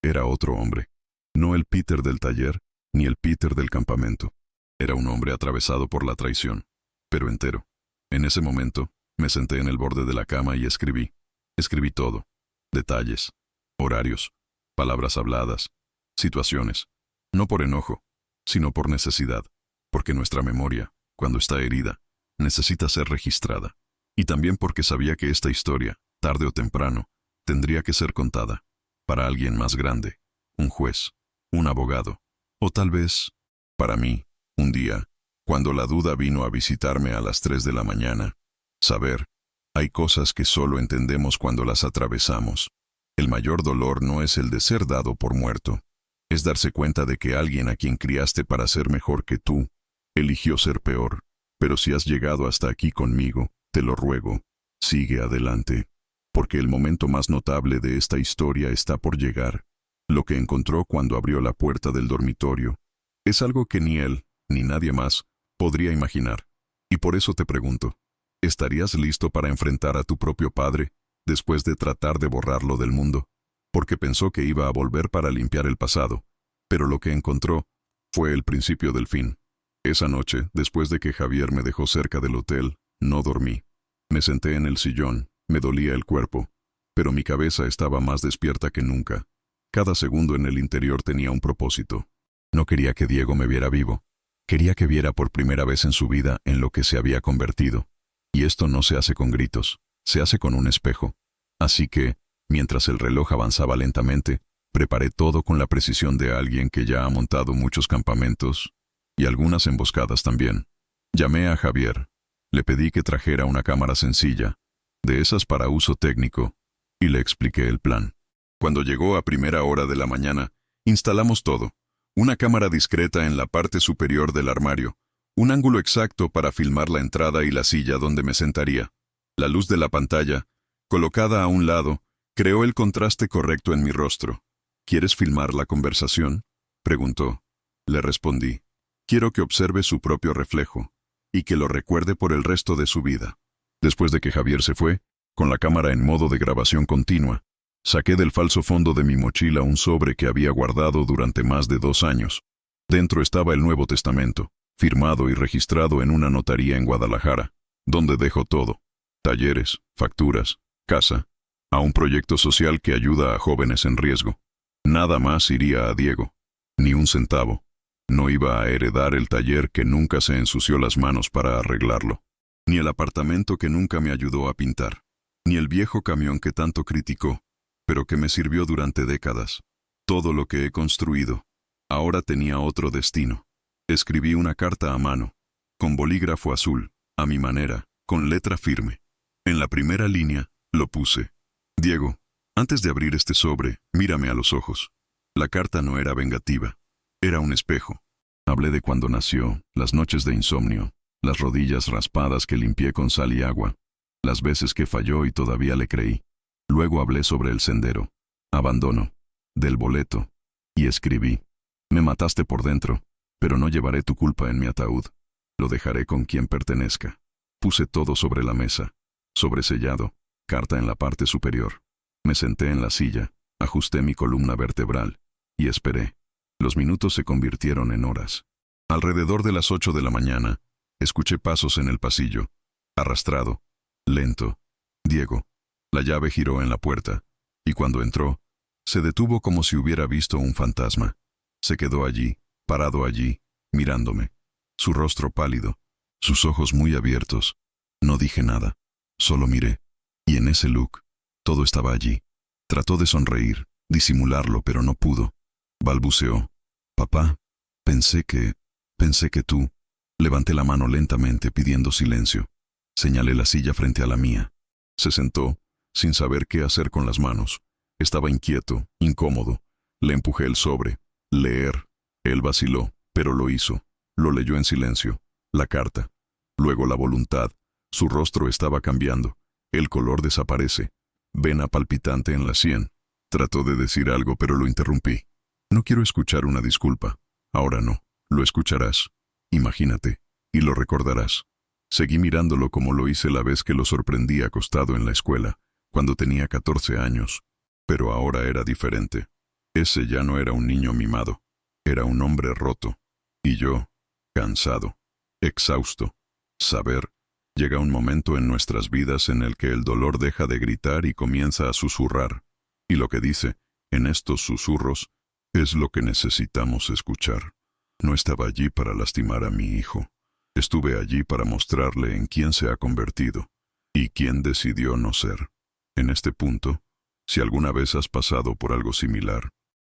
Era otro hombre. No el Peter del taller, ni el Peter del campamento. Era un hombre atravesado por la traición, pero entero. En ese momento, me senté en el borde de la cama y escribí. Escribí todo. Detalles, horarios, palabras habladas, situaciones. No por enojo, sino por necesidad. Porque nuestra memoria, cuando está herida, necesita ser registrada. Y también porque sabía que esta historia, tarde o temprano, tendría que ser contada. Para alguien más grande, un juez, un abogado, o tal vez, para mí, un día, cuando la duda vino a visitarme a las 3 de la mañana. Saber, hay cosas que solo entendemos cuando las atravesamos. El mayor dolor no es el de ser dado por muerto. Es darse cuenta de que alguien a quien criaste para ser mejor que tú, eligió ser peor. Pero si has llegado hasta aquí conmigo, te lo ruego, sigue adelante. Porque el momento más notable de esta historia está por llegar. Lo que encontró cuando abrió la puerta del dormitorio es algo que ni él, ni nadie más, podría imaginar. Y por eso te pregunto, ¿estarías listo para enfrentar a tu propio padre, después de tratar de borrarlo del mundo? Porque pensó que iba a volver para limpiar el pasado, Pero lo que encontró fue el principio del fin. Esa noche, después de que Javier me dejó cerca del hotel, no dormí. Me senté en el sillón, me dolía el cuerpo, pero mi cabeza estaba más despierta que nunca. Cada segundo en el interior tenía un propósito. No quería que Diego me viera vivo. Quería que viera por primera vez en su vida en lo que se había convertido. Y esto no se hace con gritos, se hace con un espejo. Así que, mientras el reloj avanzaba lentamente, preparé todo con la precisión de alguien que ya ha montado muchos campamentos y algunas emboscadas también. Llamé a Javier. Le pedí que trajera una cámara sencilla, de esas para uso técnico, y le expliqué el plan. Cuando llegó a primera hora de la mañana, instalamos todo. Una cámara discreta en la parte superior del armario, un ángulo exacto para filmar la entrada y la silla donde me sentaría. La luz de la pantalla, colocada a un lado, creó el contraste correcto en mi rostro. ¿Quieres filmar la conversación?, preguntó. Le respondí. Quiero que observe su propio reflejo y que lo recuerde por el resto de su vida. Después de que Javier se fue, con la cámara en modo de grabación continua, saqué del falso fondo de mi mochila un sobre que había guardado durante más de 2 años. Dentro estaba el Nuevo Testamento, firmado y registrado en una notaría en Guadalajara, donde dejo todo: talleres, facturas, casa, a un proyecto social que ayuda a jóvenes en riesgo. Nada más iría a Diego, ni un centavo. No iba a heredar el taller que nunca se ensució las manos para arreglarlo, ni el apartamento que nunca me ayudó a pintar, ni el viejo camión que tanto criticó, pero que me sirvió durante décadas. Todo lo que he construido ahora tenía otro destino. Escribí una carta a mano, con bolígrafo azul, a mi manera, con letra firme. En la primera línea, lo puse: Diego, antes de abrir este sobre, mírame a los ojos. La carta no era vengativa, era un espejo. Hablé de cuando nació, las noches de insomnio, las rodillas raspadas que limpié con sal y agua, las veces que falló y todavía le creí. Luego hablé sobre el sendero, abandono, del boleto, y escribí: me mataste por dentro, pero no llevaré tu culpa en mi ataúd. Lo dejaré con quien pertenezca. Puse todo sobre la mesa, sobresellado, carta en la parte superior. Me senté en la silla, ajusté mi columna vertebral, y esperé. Los minutos se convirtieron en horas. Alrededor de las 8 de la mañana, escuché pasos en el pasillo. Arrastrado, lento. Diego. La llave giró en la puerta, y cuando entró, se detuvo como si hubiera visto un fantasma. Se quedó allí, parado allí, mirándome. Su rostro pálido, sus ojos muy abiertos. No dije nada, solo miré. Y en ese look, todo estaba allí. Trató de sonreír, disimularlo, pero no pudo. Balbuceó: papá, pensé que tú. Levanté la mano lentamente pidiendo silencio. Señalé la silla frente a la mía. Se sentó, sin saber qué hacer con las manos. Estaba inquieto, incómodo. Le empujé el sobre. Leer. Él vaciló, pero lo hizo. Lo leyó en silencio. La carta. Luego la voluntad. Su rostro estaba cambiando. El color desaparece. Vena palpitante en la sien. Trató de decir algo, pero lo interrumpí. No quiero escuchar una disculpa. Ahora no. Lo escucharás. Imagínate. Y lo recordarás. Seguí mirándolo como lo hice la vez que lo sorprendí acostado en la escuela, cuando tenía 14 años. Pero ahora era diferente. Ese ya no era un niño mimado. Era un hombre roto. Y yo, cansado, exhausto. Saber, llega un momento en nuestras vidas en el que el dolor deja de gritar y comienza a susurrar. Y lo que dice, en estos susurros, es lo que necesitamos escuchar. No estaba allí para lastimar a mi hijo. Estuve allí para mostrarle en quién se ha convertido y quién decidió no ser. En este punto, si alguna vez has pasado por algo similar,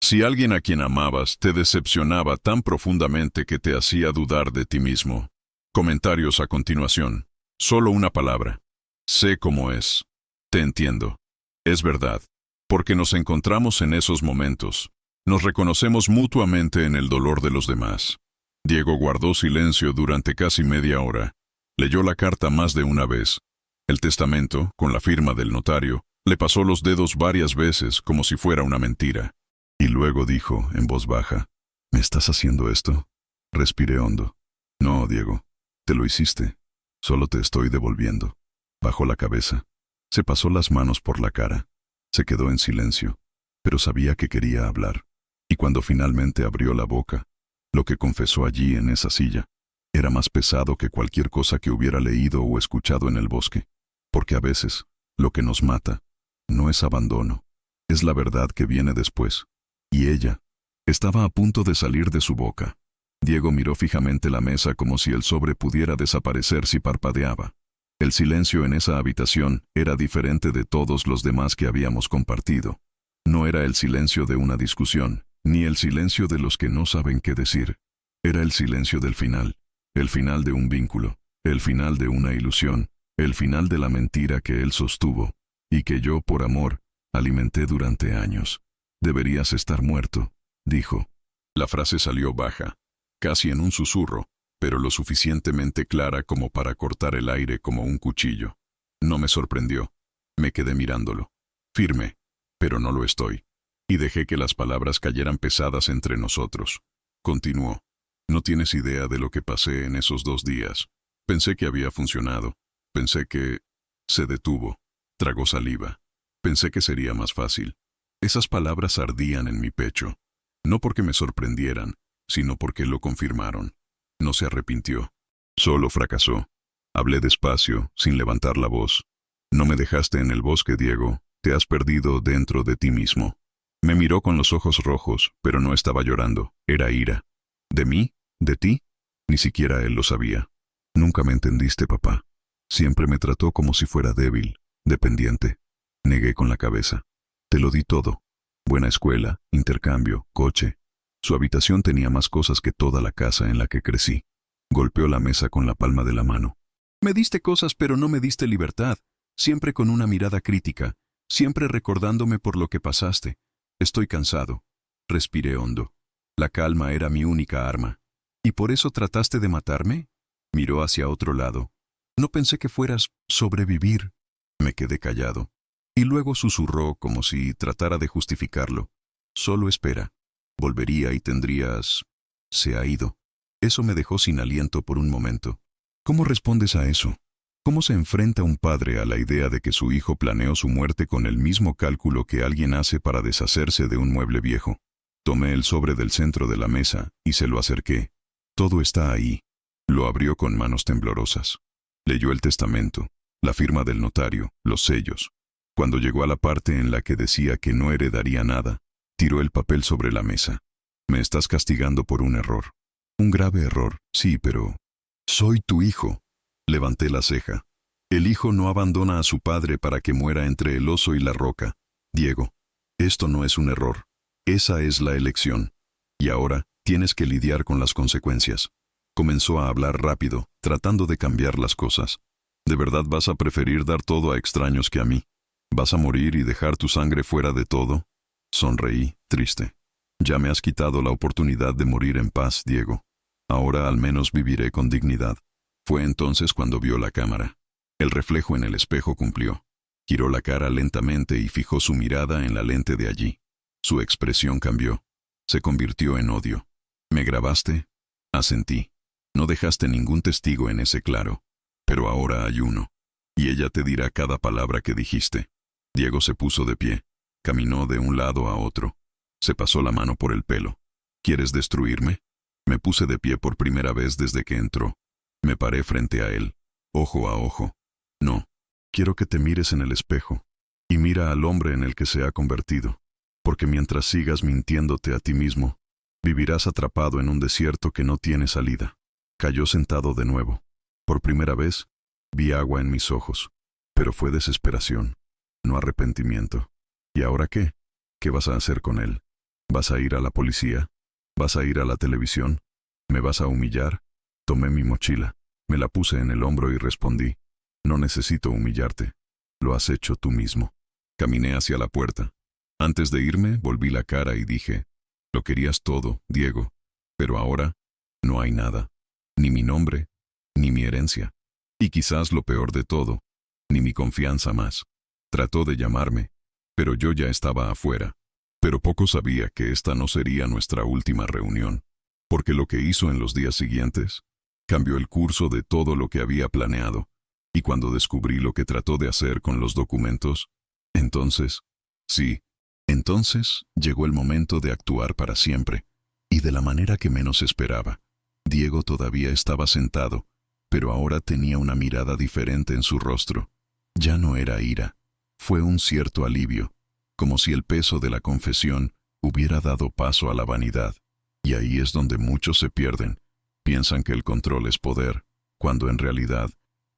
si alguien a quien amabas te decepcionaba tan profundamente que te hacía dudar de ti mismo. Comentarios a continuación. Solo una palabra. Sé cómo es. Te entiendo. Es verdad. Porque nos encontramos en esos momentos. Nos reconocemos mutuamente en el dolor de los demás. Diego guardó silencio durante casi media hora. Leyó la carta más de una vez. El testamento, con la firma del notario, le pasó los dedos varias veces como si fuera una mentira. Y luego dijo, en voz baja: ¿me estás haciendo esto? Respiré hondo. No, Diego, te lo hiciste. Solo te estoy devolviendo. Bajó la cabeza. Se pasó las manos por la cara. Se quedó en silencio, pero sabía que quería hablar. Y cuando finalmente abrió la boca, lo que confesó allí en esa silla era más pesado que cualquier cosa que hubiera leído o escuchado en el bosque. Porque a veces, lo que nos mata no es abandono, es la verdad que viene después. Y ella estaba a punto de salir de su boca. Diego miró fijamente la mesa como si el sobre pudiera desaparecer si parpadeaba. El silencio en esa habitación era diferente de todos los demás que habíamos compartido. No era el silencio de una discusión, ni el silencio de los que no saben qué decir. Era el silencio del final, el final de un vínculo, el final de una ilusión, el final de la mentira que él sostuvo, y que yo, por amor, alimenté durante años. Deberías estar muerto, dijo. La frase salió baja, casi en un susurro, pero lo suficientemente clara como para cortar el aire como un cuchillo. No me sorprendió. Me quedé mirándolo. Firme, pero no lo estoy. Y dejé que las palabras cayeran pesadas entre nosotros. Continuó. No tienes idea de lo que pasé en esos 2 días. Pensé que había funcionado. Pensé que... Se detuvo. Tragó saliva. Pensé que sería más fácil. Esas palabras ardían en mi pecho. No porque me sorprendieran, sino porque lo confirmaron. No se arrepintió. Solo fracasó. Hablé despacio, sin levantar la voz. No me dejaste en el bosque, Diego. Te has perdido dentro de ti mismo. Me miró con los ojos rojos, pero no estaba llorando. Era ira. ¿De mí? ¿De ti? Ni siquiera él lo sabía. Nunca me entendiste, papá. Siempre me trató como si fuera débil, dependiente. Negué con la cabeza. Te lo di todo. Buena escuela, intercambio, coche. Su habitación tenía más cosas que toda la casa en la que crecí. Golpeó la mesa con la palma de la mano. Me diste cosas, pero no me diste libertad. Siempre con una mirada crítica. Siempre recordándome por lo que pasaste. Estoy cansado. Respiré hondo. La calma era mi única arma. ¿Y por eso trataste de matarme? Miró hacia otro lado. No pensé que fueras sobrevivir. Me quedé callado. Y luego susurró como si tratara de justificarlo. Solo espera. Volvería y tendrías... Se ha ido. Eso me dejó sin aliento por un momento. ¿Cómo respondes a eso? ¿Cómo se enfrenta un padre a la idea de que su hijo planeó su muerte con el mismo cálculo que alguien hace para deshacerse de un mueble viejo? Tomé el sobre del centro de la mesa y se lo acerqué. Todo está ahí. Lo abrió con manos temblorosas. Leyó el testamento, la firma del notario, los sellos. Cuando llegó a la parte en la que decía que no heredaría nada, tiró el papel sobre la mesa. Me estás castigando por un error. Un grave error, sí, pero... Soy tu hijo. Levanté la ceja. El hijo no abandona a su padre para que muera entre el oso y la roca. Diego, esto no es un error. Esa es la elección. Y ahora tienes que lidiar con las consecuencias. Comenzó a hablar rápido, tratando de cambiar las cosas. ¿De verdad vas a preferir dar todo a extraños que a mí? ¿Vas a morir y dejar tu sangre fuera de todo? Sonreí, triste. Ya me has quitado la oportunidad de morir en paz, Diego. Ahora al menos viviré con dignidad. Fue entonces cuando vio la cámara. El reflejo en el espejo cumplió. Giró la cara lentamente y fijó su mirada en la lente de allí. Su expresión cambió. Se convirtió en odio. ¿Me grabaste? Asentí. No dejaste ningún testigo en ese claro. Pero ahora hay uno. Y ella te dirá cada palabra que dijiste. Diego se puso de pie. Caminó de un lado a otro. Se pasó la mano por el pelo. ¿Quieres destruirme? Me puse de pie por primera vez desde que entró. Me paré frente a él, ojo a ojo. No, quiero que te mires en el espejo y mira al hombre en el que se ha convertido, porque mientras sigas mintiéndote a ti mismo, vivirás atrapado en un desierto que no tiene salida. Cayó sentado de nuevo. Por primera vez, vi agua en mis ojos, pero fue desesperación, no arrepentimiento. ¿Y ahora qué? ¿Qué vas a hacer con él? ¿Vas a ir a la policía? ¿Vas a ir a la televisión? ¿Me vas a humillar? Tomé mi mochila, me la puse en el hombro y respondí, no necesito humillarte, lo has hecho tú mismo. Caminé hacia la puerta. Antes de irme, volví la cara y dije, lo querías todo, Diego, pero ahora no hay nada, ni mi nombre, ni mi herencia, y quizás lo peor de todo, ni mi confianza más. Trató de llamarme, pero yo ya estaba afuera. Pero poco sabía que esta no sería nuestra última reunión, porque lo que hizo en los días siguientes cambió el curso de todo lo que había planeado, y cuando descubrí lo que trató de hacer con los documentos, entonces, sí, Entonces llegó el momento de actuar para siempre, y de la manera que menos esperaba. Diego todavía estaba sentado, pero ahora tenía una mirada diferente en su rostro. Ya no era ira, fue un cierto alivio, como si el peso de la confesión hubiera dado paso a la vanidad. Y ahí es donde muchos se pierden. Piensan que el control es poder, cuando en realidad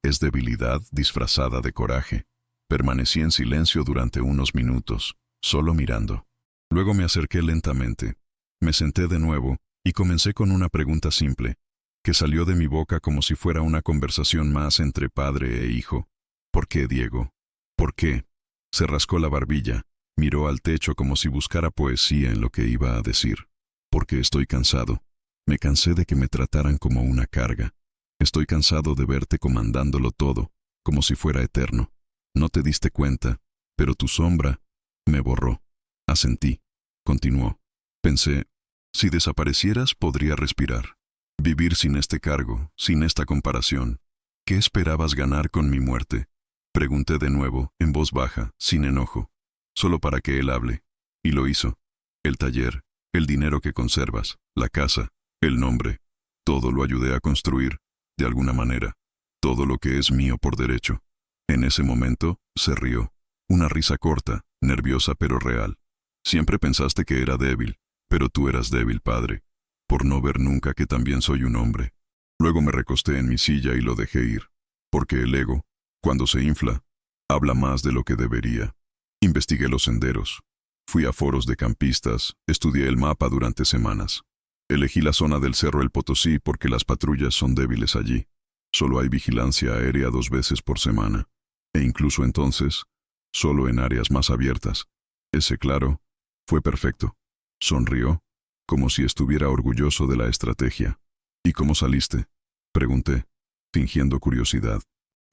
es debilidad disfrazada de coraje. Permanecí en silencio durante unos minutos, solo mirando. Luego me acerqué lentamente. Me senté de nuevo y comencé con una pregunta simple, que salió de mi boca como si fuera una conversación más entre padre e hijo. ¿Por qué, Diego? ¿Por qué? Se rascó la barbilla, miró al techo como si buscara poesía en lo que iba a decir. Porque estoy cansado. Me cansé de que me trataran como una carga. Estoy cansado de verte comandándolo todo, como si fuera eterno. No te diste cuenta, pero tu sombra me borró. Asentí. Continuó. Pensé, si desaparecieras podría respirar. Vivir sin este cargo, sin esta comparación. ¿Qué esperabas ganar con mi muerte? Pregunté de nuevo, en voz baja, sin enojo. Solo para que él hable. Y lo hizo. El taller, el dinero que conservas, la casa, el nombre. Todo lo ayudé a construir, de alguna manera. Todo lo que es mío por derecho. En ese momento, se rió. Una risa corta, nerviosa pero real. Siempre pensaste que era débil, pero tú eras débil, padre, por no ver nunca que también soy un hombre. Luego me recosté en mi silla y lo dejé ir, porque el ego, cuando se infla, habla más de lo que debería. Investigué los senderos. Fui a foros de campistas, estudié el mapa durante semanas. Elegí la zona del Cerro El Potosí porque las patrullas son débiles allí. Solo hay vigilancia aérea 2 veces por semana. E incluso entonces, solo en áreas más abiertas. Ese, claro, fue perfecto. Sonrió, como si estuviera orgulloso de la estrategia. ¿Y cómo saliste? Pregunté, fingiendo curiosidad.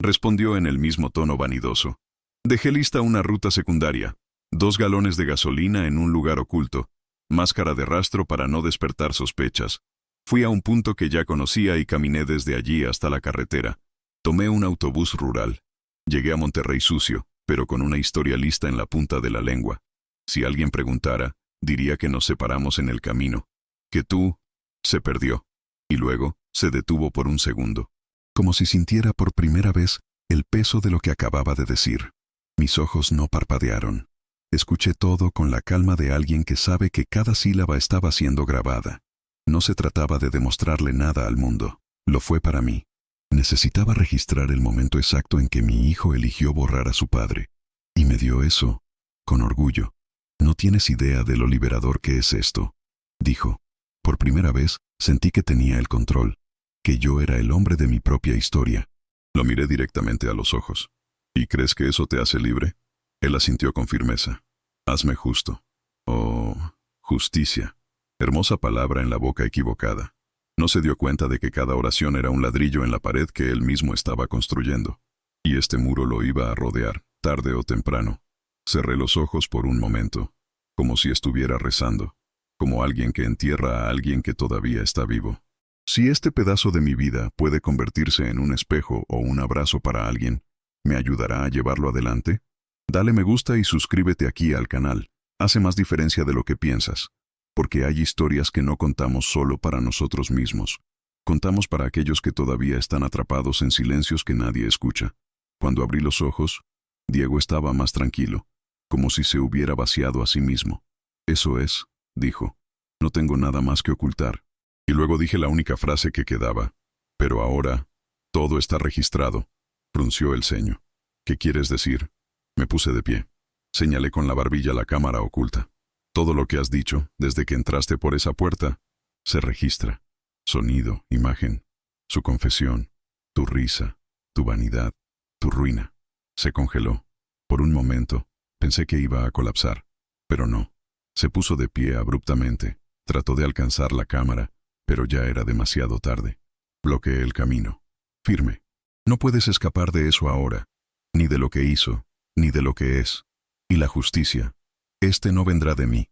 Respondió en el mismo tono vanidoso. Dejé lista una ruta secundaria. 2 galones de gasolina en un lugar oculto. Máscara de rastro para no despertar sospechas. Fui a un punto que ya conocía y caminé desde allí hasta la carretera. Tomé un autobús rural. Llegué a Monterrey sucio, pero con una historia lista en la punta de la lengua. Si alguien preguntara, diría que nos separamos en el camino. Que tú... Se perdió. Y luego, se detuvo por un segundo. Como si sintiera por primera vez el peso de lo que acababa de decir. Mis ojos no parpadearon. Escuché todo con la calma de alguien que sabe que cada sílaba estaba siendo grabada. No se trataba de demostrarle nada al mundo. Lo fue para mí. Necesitaba registrar el momento exacto en que mi hijo eligió borrar a su padre. Y me dio eso, con orgullo. No tienes idea de lo liberador que es esto, dijo. Por primera vez, sentí que tenía el control, que yo era el hombre de mi propia historia. Lo miré directamente a los ojos. ¿Y crees que eso te hace libre? Él asintió con firmeza. Hazme justo. Oh, justicia. Hermosa palabra en la boca equivocada. No se dio cuenta de que cada oración era un ladrillo en la pared que él mismo estaba construyendo. Y este muro lo iba a rodear, tarde o temprano. Cerré los ojos por un momento, como si estuviera rezando, como alguien que entierra a alguien que todavía está vivo. Si este pedazo de mi vida puede convertirse en un espejo o un abrazo para alguien, ¿me ayudará a llevarlo adelante? Dale me gusta y suscríbete aquí al canal. Hace más diferencia de lo que piensas, porque hay historias que no contamos solo para nosotros mismos. Contamos para aquellos que todavía están atrapados en silencios que nadie escucha. Cuando abrí los ojos, Diego estaba más tranquilo, como si se hubiera vaciado a sí mismo. Eso es, dijo. No tengo nada más que ocultar. Y luego dije la única frase que quedaba. Pero ahora, todo está registrado. Frunció el ceño. ¿Qué quieres decir? Me puse de pie. Señalé con la barbilla la cámara oculta. Todo lo que has dicho, desde que entraste por esa puerta, se registra. Sonido, imagen, su confesión, tu risa, tu vanidad, tu ruina. Se congeló. Por un momento, pensé que iba a colapsar. Pero no. Se puso de pie abruptamente. Trató de alcanzar la cámara, pero ya era demasiado tarde. Bloqueé el camino. Firme. No puedes escapar de eso ahora. Ni de lo que hizo, ni de lo que es. Y la justicia. Este no vendrá de mí.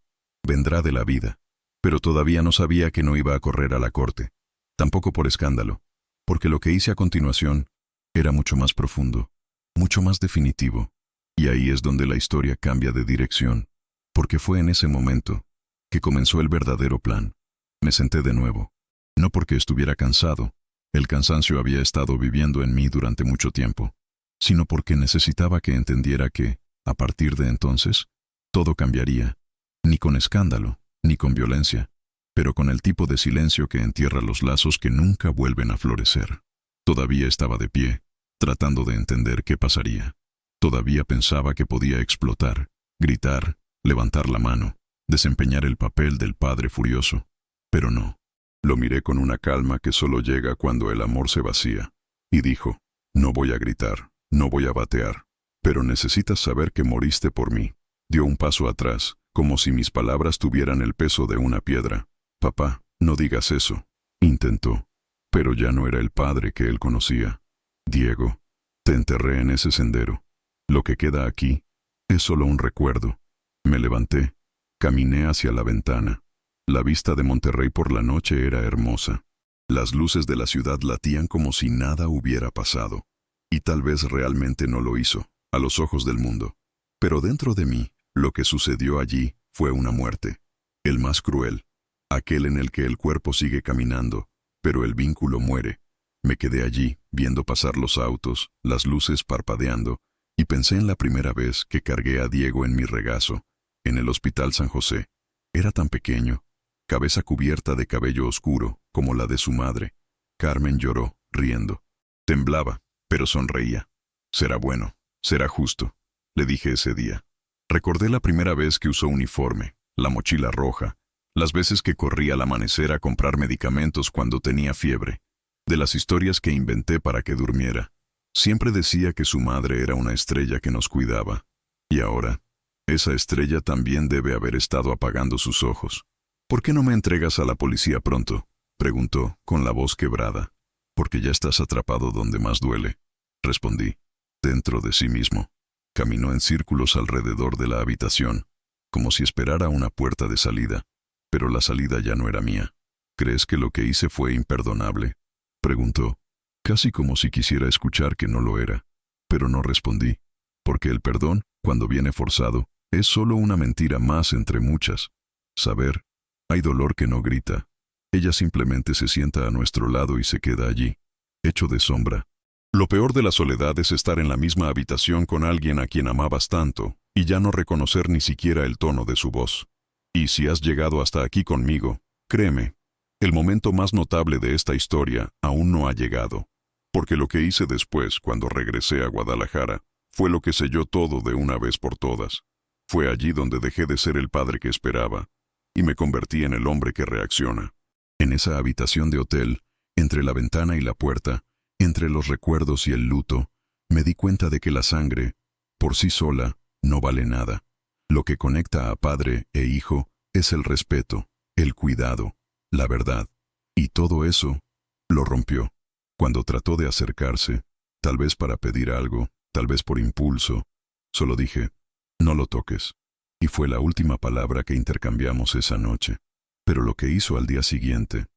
Vendrá de la vida. Pero todavía no sabía que no iba a correr a la corte. Tampoco por escándalo. Porque lo que hice a continuación era mucho más profundo. Mucho más definitivo. Y ahí es donde la historia cambia de dirección. Porque fue en ese momento que comenzó el verdadero plan. Me senté de nuevo. No porque estuviera cansado, el cansancio había estado viviendo en mí durante mucho tiempo, sino porque necesitaba que entendiera que, a partir de entonces, todo cambiaría, ni con escándalo, ni con violencia, pero con el tipo de silencio que entierra los lazos que nunca vuelven a florecer. Todavía estaba de pie, tratando de entender qué pasaría. Todavía pensaba que podía explotar, gritar, levantar la mano, desempeñar el papel del padre furioso, pero no. Lo miré con una calma que solo llega cuando el amor se vacía, y dijo, no voy a gritar, no voy a batear, pero necesitas saber que moriste por mí. Dio un paso atrás, como si mis palabras tuvieran el peso de una piedra. Papá, no digas eso. Intentó, pero ya no era el padre que él conocía. Diego, te enterré en ese sendero. Lo que queda aquí es solo un recuerdo. Me levanté, caminé hacia la ventana. La vista de Monterrey por la noche era hermosa. Las luces de la ciudad latían como si nada hubiera pasado. Y tal vez realmente no lo hizo, a los ojos del mundo. Pero dentro de mí, lo que sucedió allí fue una muerte. El más cruel. Aquel en el que el cuerpo sigue caminando, pero el vínculo muere. Me quedé allí, viendo pasar los autos, las luces parpadeando, y pensé en la primera vez que cargué a Diego en mi regazo, en el Hospital San José. Era tan pequeño, cabeza cubierta de cabello oscuro, como la de su madre. Carmen lloró, riendo. Temblaba, pero sonreía. Será bueno, será justo, le dije ese día. Recordé la primera vez que usó uniforme, la mochila roja, las veces que corrí al amanecer a comprar medicamentos cuando tenía fiebre, de las historias que inventé para que durmiera. Siempre decía que su madre era una estrella que nos cuidaba. Y ahora, esa estrella también debe haber estado apagando sus ojos. ¿Por qué no me entregas a la policía pronto?, preguntó, con la voz quebrada. Porque ya estás atrapado donde más duele, respondí, dentro de sí mismo. Caminó en círculos alrededor de la habitación, como si esperara una puerta de salida, pero la salida ya no era mía. ¿Crees que lo que hice fue imperdonable?, preguntó, casi como si quisiera escuchar que no lo era, pero no respondí, porque el perdón, cuando viene forzado, es solo una mentira más entre muchas. Saber, hay dolor que no grita. Ella simplemente se sienta a nuestro lado y se queda allí, hecho de sombra. Lo peor de la soledad es estar en la misma habitación con alguien a quien amabas tanto, y ya no reconocer ni siquiera el tono de su voz. Y si has llegado hasta aquí conmigo, créeme, el momento más notable de esta historia aún no ha llegado, porque lo que hice después, cuando regresé a Guadalajara, fue lo que selló todo de una vez por todas. Fue allí donde dejé de ser el padre que esperaba, y me convertí en el hombre que reacciona. En esa habitación de hotel, entre la ventana y la puerta, entre los recuerdos y el luto, me di cuenta de que la sangre, por sí sola, no vale nada. Lo que conecta a padre e hijo es el respeto, el cuidado, la verdad. Y todo eso lo rompió. Cuando trató de acercarse, tal vez para pedir algo, tal vez por impulso, solo dije, no lo toques. Y fue la última palabra que intercambiamos esa noche. Pero lo que hizo al día siguiente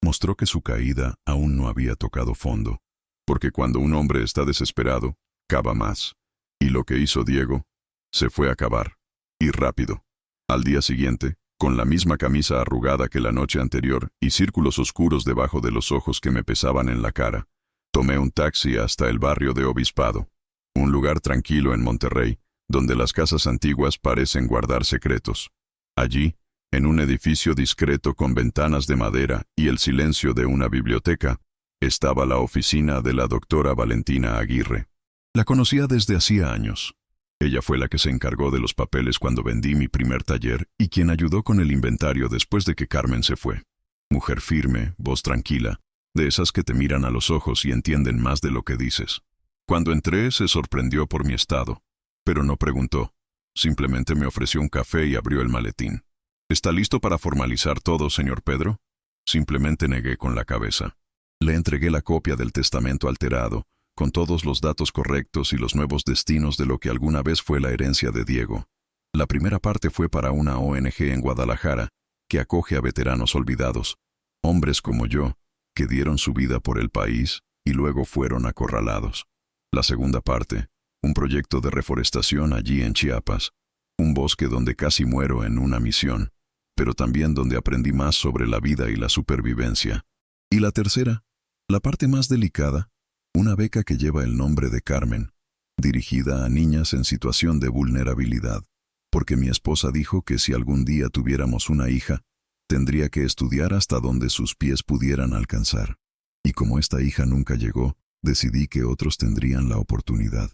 mostró que su caída aún no había tocado fondo. Porque cuando un hombre está desesperado, cava más. Y lo que hizo Diego se fue a cavar. Y rápido. Al día siguiente, con la misma camisa arrugada que la noche anterior y círculos oscuros debajo de los ojos que me pesaban en la cara, tomé un taxi hasta el barrio de Obispado, un lugar tranquilo en Monterrey, donde las casas antiguas parecen guardar secretos. Allí, en un edificio discreto con ventanas de madera y el silencio de una biblioteca, estaba la oficina de la doctora Valentina Aguirre. La conocía desde hacía años. Ella fue la que se encargó de los papeles cuando vendí mi primer taller y quien ayudó con el inventario después de que Carmen se fue. Mujer firme, voz tranquila, de esas que te miran a los ojos y entienden más de lo que dices. Cuando entré se sorprendió por mi estado, pero no preguntó. Simplemente me ofreció un café y abrió el maletín. ¿Está listo para formalizar todo, señor Pedro? Simplemente negué con la cabeza. Le entregué la copia del testamento alterado, con todos los datos correctos y los nuevos destinos de lo que alguna vez fue la herencia de Diego. La primera parte fue para una ONG en Guadalajara, que acoge a veteranos olvidados, hombres como yo, que dieron su vida por el país y luego fueron acorralados. La segunda parte, un proyecto de reforestación allí en Chiapas, un un bosque donde casi muero en una misión, pero también donde aprendí más sobre la vida y la supervivencia. Y la tercera, la parte más delicada, una beca que lleva el nombre de Carmen, dirigida a niñas en situación de vulnerabilidad, porque mi esposa dijo que si algún día tuviéramos una hija, tendría que estudiar hasta donde sus pies pudieran alcanzar. Y como esta hija nunca llegó, decidí que otros tendrían la oportunidad.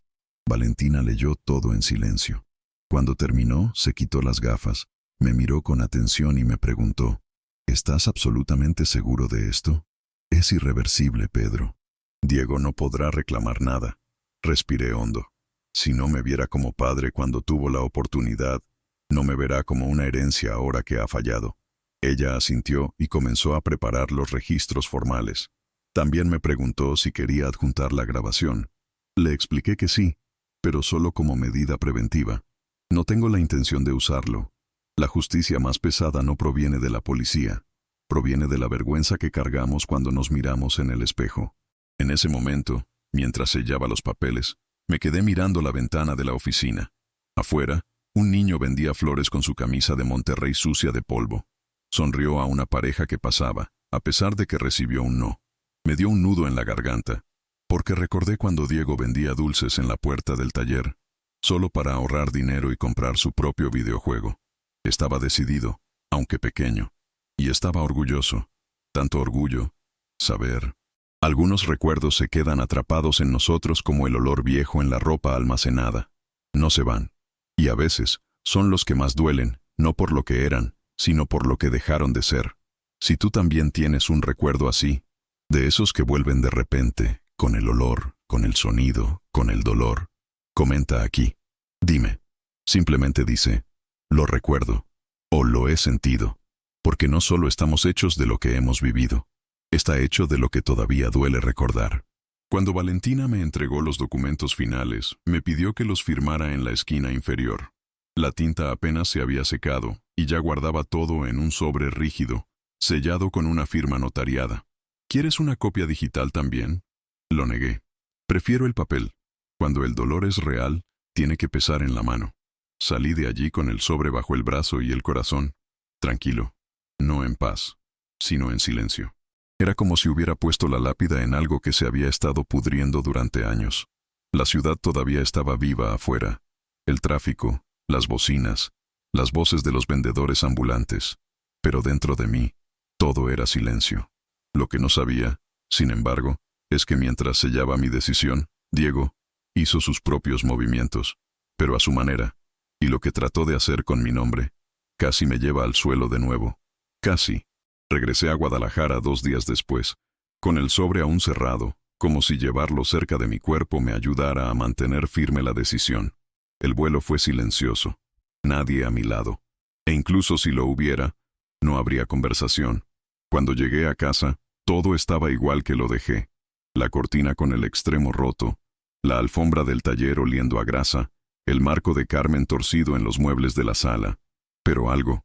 Valentina leyó todo en silencio. Cuando terminó, se quitó las gafas, me miró con atención y me preguntó, ¿estás absolutamente seguro de esto? Es irreversible, Pedro. Diego no podrá reclamar nada. Respiré hondo. Si no me viera como padre cuando tuvo la oportunidad, no me verá como una herencia ahora que ha fallado. Ella asintió y comenzó a preparar los registros formales. También me preguntó si quería adjuntar la grabación. Le expliqué que sí, pero solo como medida preventiva. No tengo la intención de usarlo. La justicia más pesada no proviene de la policía. Proviene de la vergüenza que cargamos cuando nos miramos en el espejo. En ese momento, mientras sellaba los papeles, me quedé mirando la ventana de la oficina. Afuera, un niño vendía flores con su camisa de Monterrey sucia de polvo. Sonrió a una pareja que pasaba, a pesar de que recibió un no. Me dio un nudo en la garganta, porque recordé cuando Diego vendía dulces en la puerta del taller, solo para ahorrar dinero y comprar su propio videojuego. Estaba decidido, aunque pequeño, y estaba orgulloso. Tanto orgullo, saber. Algunos recuerdos se quedan atrapados en nosotros como el olor viejo en la ropa almacenada. No se van. Y a veces, son los que más duelen, no por lo que eran, sino por lo que dejaron de ser. Si tú también tienes un recuerdo así, de esos que vuelven de repente, con el olor, con el sonido, con el dolor, comenta aquí. Dime. Simplemente dice, lo recuerdo, o lo he sentido, porque no solo estamos hechos de lo que hemos vivido, está hecho de lo que todavía duele recordar. Cuando Valentina me entregó los documentos finales, me pidió que los firmara en la esquina inferior. La tinta apenas se había secado, y ya guardaba todo en un sobre rígido, sellado con una firma notariada. ¿Quieres una copia digital también? Lo negué. Prefiero el papel. Cuando el dolor es real, tiene que pesar en la mano. Salí de allí con el sobre bajo el brazo y el corazón, tranquilo, no en paz, sino en silencio. Era como si hubiera puesto la lápida en algo que se había estado pudriendo durante años. La ciudad todavía estaba viva afuera. El tráfico, las bocinas, las voces de los vendedores ambulantes. Pero dentro de mí, todo era silencio. Lo que no sabía, sin embargo, es que mientras sellaba mi decisión, Diego hizo sus propios movimientos, pero a su manera, y lo que trató de hacer con mi nombre, casi me lleva al suelo de nuevo. Casi. Regresé a Guadalajara 2 días después, con el sobre aún cerrado, como si llevarlo cerca de mi cuerpo me ayudara a mantener firme la decisión. El vuelo fue silencioso, nadie a mi lado, e incluso si lo hubiera, no habría conversación. Cuando llegué a casa, todo estaba igual que lo dejé. La cortina con el extremo roto, la alfombra del taller oliendo a grasa, el marco de Carmen torcido en los muebles de la sala. Pero algo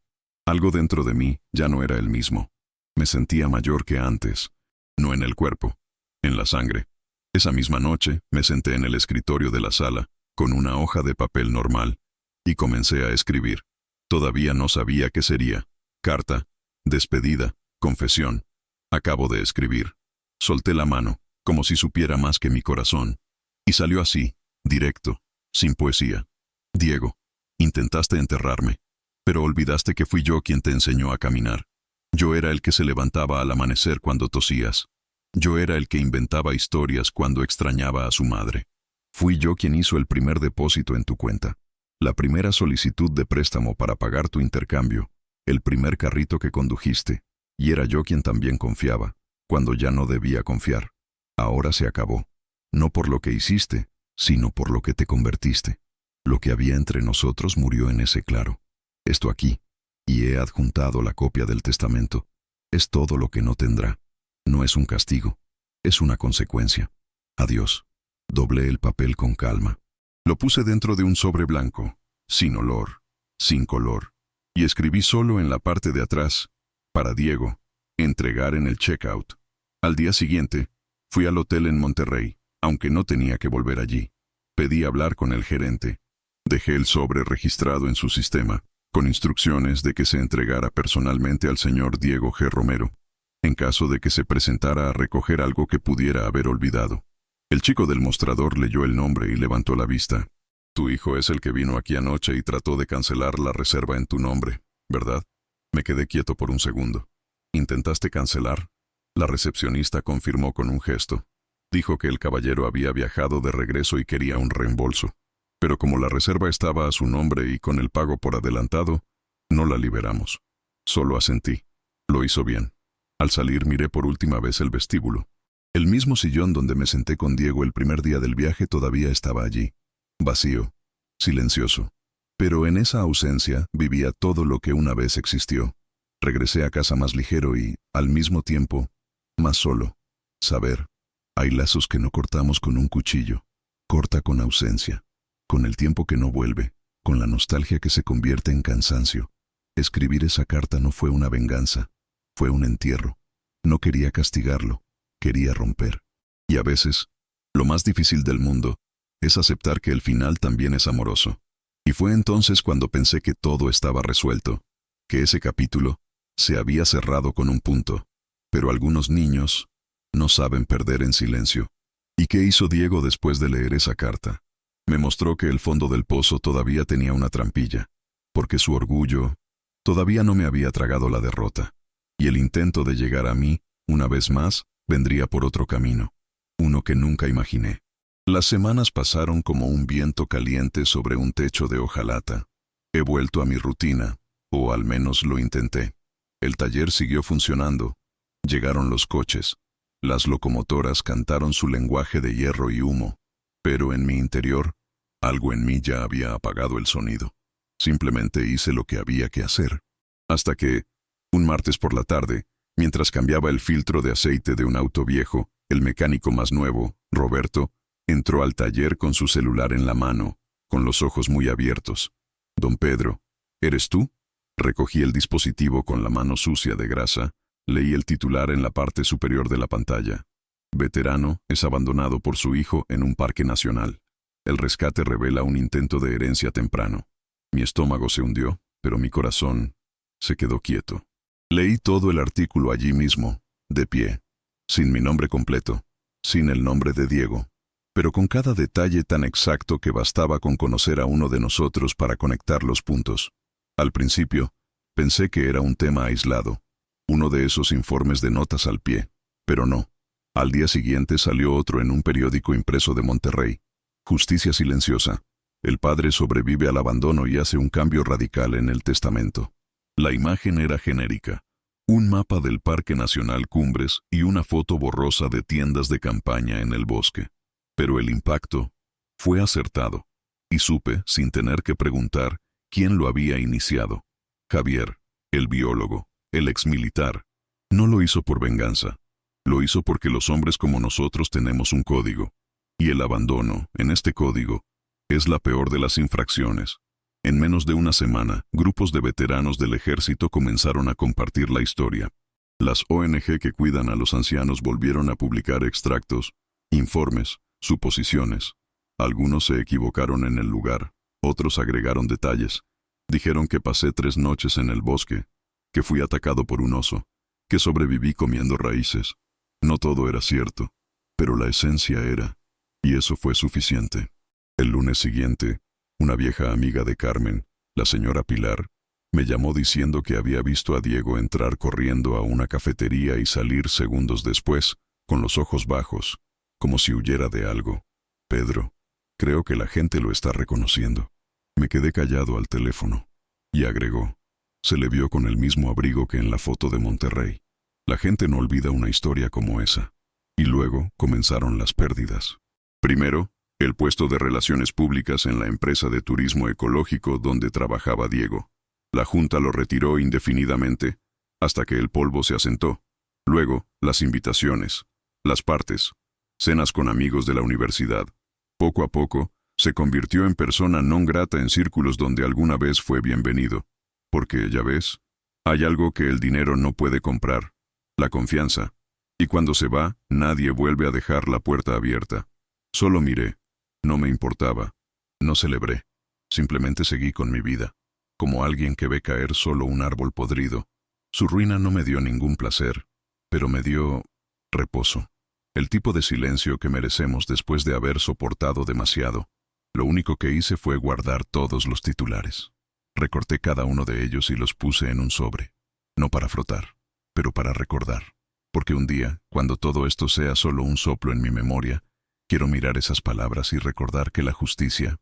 dentro de mí ya no era el mismo. Me sentía mayor que antes, no en el cuerpo, en la sangre. Esa misma noche me senté en el escritorio de la sala, con una hoja de papel normal, y comencé a escribir. Todavía no sabía qué sería. Carta, despedida, confesión. Acabo de escribir. Solté la mano, como si supiera más que mi corazón. Y salió así, directo, sin poesía. Diego, intentaste enterrarme, pero olvidaste que fui yo quien te enseñó a caminar. Yo era el que se levantaba al amanecer cuando tosías. Yo era el que inventaba historias cuando extrañaba a su madre. Fui yo quien hizo el primer depósito en tu cuenta, la primera solicitud de préstamo para pagar tu intercambio, el primer carrito que condujiste, y era yo quien también confiaba, cuando ya no debía confiar. Ahora se acabó, no por lo que hiciste, sino por lo que te convertiste. Lo que había entre nosotros murió en ese claro. Esto aquí, y he adjuntado la copia del testamento. Es todo lo que no tendrá. No es un castigo, es una consecuencia. Adiós. Doblé el papel con calma. Lo puse dentro de un sobre blanco, sin olor, sin color, y escribí solo en la parte de atrás, para Diego, entregar en el checkout. Al día siguiente, fui al hotel en Monterrey, aunque no tenía que volver allí. Pedí hablar con el gerente. Dejé el sobre registrado en su sistema, con instrucciones de que se entregara personalmente al señor Diego G. Romero, en caso de que se presentara a recoger algo que pudiera haber olvidado. El chico del mostrador leyó el nombre y levantó la vista. Tu hijo es el que vino aquí anoche y trató de cancelar la reserva en tu nombre, ¿verdad? Me quedé quieto por un segundo. ¿Intentaste cancelar? La recepcionista confirmó con un gesto. Dijo que el caballero había viajado de regreso y quería un reembolso. Pero como la reserva estaba a su nombre y con el pago por adelantado, no la liberamos. Solo asentí. Lo hizo bien. Al salir miré por última vez el vestíbulo. El mismo sillón donde me senté con Diego el primer día del viaje todavía estaba allí. Vacío. Silencioso. Pero en esa ausencia vivía todo lo que una vez existió. Regresé a casa más ligero y, al mismo tiempo, más solo. Saber. Hay lazos que no cortamos con un cuchillo. Corta con ausencia. Con el tiempo que no vuelve. Con la nostalgia que se convierte en cansancio. Escribir esa carta no fue una venganza. Fue un entierro. No quería castigarlo. Quería romper. Y a veces, lo más difícil del mundo, es aceptar que el final también es amoroso. Y fue entonces cuando pensé que todo estaba resuelto. Que ese capítulo se había cerrado con un punto. Pero algunos niños no saben perder en silencio. ¿Y qué hizo Diego después de leer esa carta? Me mostró que el fondo del pozo todavía tenía una trampilla, porque su orgullo todavía no me había tragado la derrota. Y el intento de llegar a mí, una vez más, vendría por otro camino, uno que nunca imaginé. Las semanas pasaron como un viento caliente sobre un techo de hojalata. He vuelto a mi rutina, o al menos lo intenté. El taller siguió funcionando. Llegaron los coches. Las locomotoras cantaron su lenguaje de hierro y humo. Pero en mi interior, algo en mí ya había apagado el sonido. Simplemente hice lo que había que hacer. Hasta que, un martes por la tarde, mientras cambiaba el filtro de aceite de un auto viejo, el mecánico más nuevo, Roberto, entró al taller con su celular en la mano, con los ojos muy abiertos. «Don Pedro, ¿eres tú?» Recogí el dispositivo con la mano sucia de grasa, leí el titular en la parte superior de la pantalla. Veterano es abandonado por su hijo en un parque nacional. El rescate revela un intento de herencia temprano. Mi estómago se hundió, pero mi corazón se quedó quieto. Leí todo el artículo allí mismo, de pie, sin mi nombre completo, sin el nombre de Diego, pero con cada detalle tan exacto que bastaba con conocer a uno de nosotros para conectar los puntos. Al principio, pensé que era un tema aislado, uno de esos informes de notas al pie, pero no. Al día siguiente salió otro en un periódico impreso de Monterrey. Justicia silenciosa. El padre sobrevive al abandono y hace un cambio radical en el testamento. La imagen era genérica. Un mapa del Parque Nacional Cumbres y una foto borrosa de tiendas de campaña en el bosque. Pero el impacto fue acertado, y supe, sin tener que preguntar, quién lo había iniciado. Javier, el biólogo, el exmilitar. No lo hizo por venganza. Lo hizo porque los hombres como nosotros tenemos un código. Y el abandono, en este código, es la peor de las infracciones. En menos de una semana, grupos de veteranos del ejército comenzaron a compartir la historia. Las ONG que cuidan a los ancianos volvieron a publicar extractos, informes, suposiciones. Algunos se equivocaron en el lugar, otros agregaron detalles. Dijeron que pasé 3 noches en el bosque, que fui atacado por un oso, que sobreviví comiendo raíces. No todo era cierto, pero la esencia era, y eso fue suficiente. El lunes siguiente, una vieja amiga de Carmen, la señora Pilar, me llamó diciendo que había visto a Diego entrar corriendo a una cafetería y salir segundos después, con los ojos bajos, como si huyera de algo. Pedro, creo que la gente lo está reconociendo. Me quedé callado al teléfono. Y agregó, se le vio con el mismo abrigo que en la foto de Monterrey. La gente no olvida una historia como esa. Y luego comenzaron las pérdidas. Primero, el puesto de relaciones públicas en la empresa de turismo ecológico donde trabajaba Diego. La Junta lo retiró indefinidamente, hasta que el polvo se asentó. Luego, las invitaciones, las partes, cenas con amigos de la universidad. Poco a poco, se convirtió en persona non grata en círculos donde alguna vez fue bienvenido. Porque, ya ves, hay algo que el dinero no puede comprar, la confianza. Y cuando se va, nadie vuelve a dejar la puerta abierta. Solo miré. No me importaba. No celebré. Simplemente seguí con mi vida, como alguien que ve caer solo un árbol podrido. Su ruina no me dio ningún placer, pero me dio reposo. El tipo de silencio que merecemos después de haber soportado demasiado. Lo único que hice fue guardar todos los titulares. Recorté cada uno de ellos y los puse en un sobre. No para frotar, pero para recordar. Porque un día, cuando todo esto sea solo un soplo en mi memoria, quiero mirar esas palabras y recordar que la justicia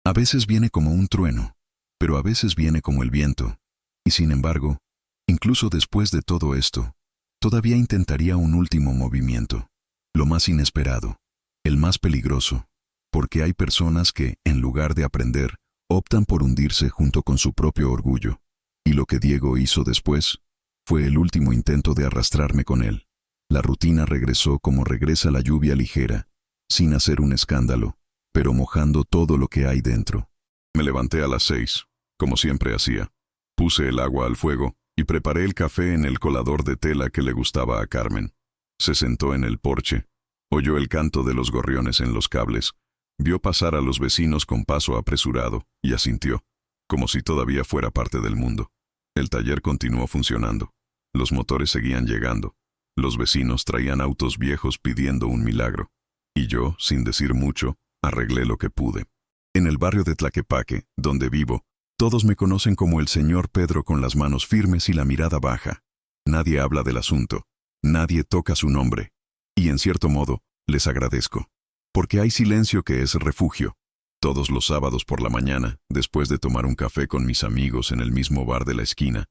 a veces viene como un trueno, pero a veces viene como el viento. Y sin embargo, incluso después de todo esto, todavía intentaría un último movimiento. Lo más inesperado, el más peligroso, porque hay personas que, en lugar de aprender, optan por hundirse junto con su propio orgullo. Y lo que Diego hizo después fue el último intento de arrastrarme con él. La rutina regresó como regresa la lluvia ligera, sin hacer un escándalo, pero mojando todo lo que hay dentro. Me levanté a las 6, como siempre hacía. Puse el agua al fuego y preparé el café en el colador de tela que le gustaba a Carmen. Se sentó en el porche, oyó el canto de los gorriones en los cables, vio pasar a los vecinos con paso apresurado y asintió, como si todavía fuera parte del mundo. El taller continuó funcionando. Los motores seguían llegando. Los vecinos traían autos viejos pidiendo un milagro. Y yo, sin decir mucho, arreglé lo que pude. En el barrio de Tlaquepaque, donde vivo, todos me conocen como el señor Pedro con las manos firmes y la mirada baja. Nadie habla del asunto. Nadie toca su nombre. Y en cierto modo, les agradezco. Porque hay silencio que es refugio. Todos los sábados por la mañana, después de tomar un café con mis amigos en el mismo bar de la esquina,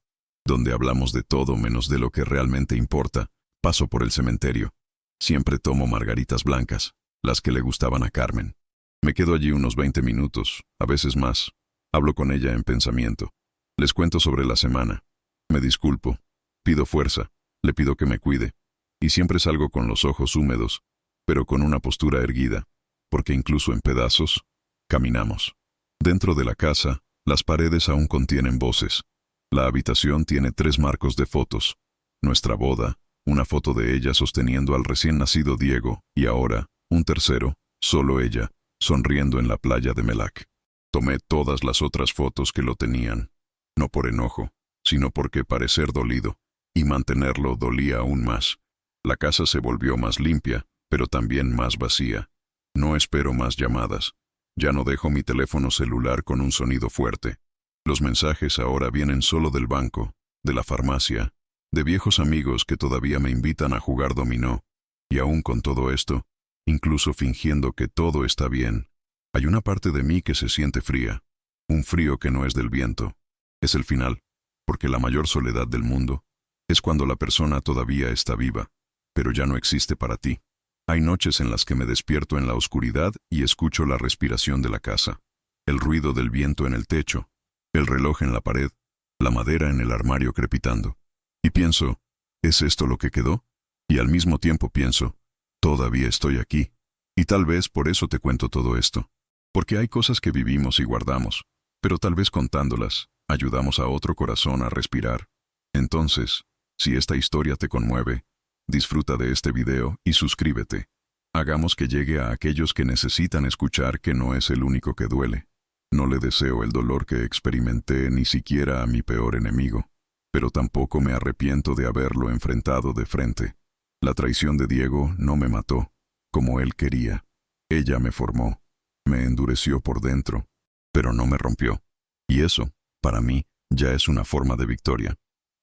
donde hablamos de todo menos de lo que realmente importa, paso por el cementerio. Siempre tomo margaritas blancas, las que le gustaban a Carmen. Me quedo allí unos 20 minutos, a veces más. Hablo con ella en pensamiento. Les cuento sobre la semana. Me disculpo. Pido fuerza. Le pido que me cuide. Y siempre salgo con los ojos húmedos, pero con una postura erguida, porque incluso en pedazos, caminamos. Dentro de la casa, las paredes aún contienen voces. La habitación tiene 3 marcos de fotos. Nuestra boda, una foto de ella sosteniendo al recién nacido Diego, y ahora, un tercero, solo ella, sonriendo en la playa de Melac. Tomé todas las otras fotos que lo tenían, no por enojo, sino porque parecer dolido, y mantenerlo dolía aún más. La casa se volvió más limpia, pero también más vacía. No espero más llamadas. Ya no dejo mi teléfono celular con un sonido fuerte. Los mensajes ahora vienen solo del banco, de la farmacia, de viejos amigos que todavía me invitan a jugar dominó. Y aún con todo esto, incluso fingiendo que todo está bien, hay una parte de mí que se siente fría. Un frío que no es del viento. Es el final, porque la mayor soledad del mundo es cuando la persona todavía está viva, pero ya no existe para ti. Hay noches en las que me despierto en la oscuridad y escucho la respiración de la casa, el ruido del viento en el techo, el reloj en la pared, la madera en el armario crepitando. Y pienso, ¿es esto lo que quedó? Y al mismo tiempo pienso, todavía estoy aquí. Y tal vez por eso te cuento todo esto. Porque hay cosas que vivimos y guardamos, pero tal vez contándolas, ayudamos a otro corazón a respirar. Entonces, si esta historia te conmueve, disfruta de este video y suscríbete. Hagamos que llegue a aquellos que necesitan escuchar que no es el único que duele. No le deseo el dolor que experimenté ni siquiera a mi peor enemigo, pero tampoco me arrepiento de haberlo enfrentado de frente. La traición de Diego no me mató, como él quería. Ella me formó, me endureció por dentro, pero no me rompió. Y eso, para mí, ya es una forma de victoria.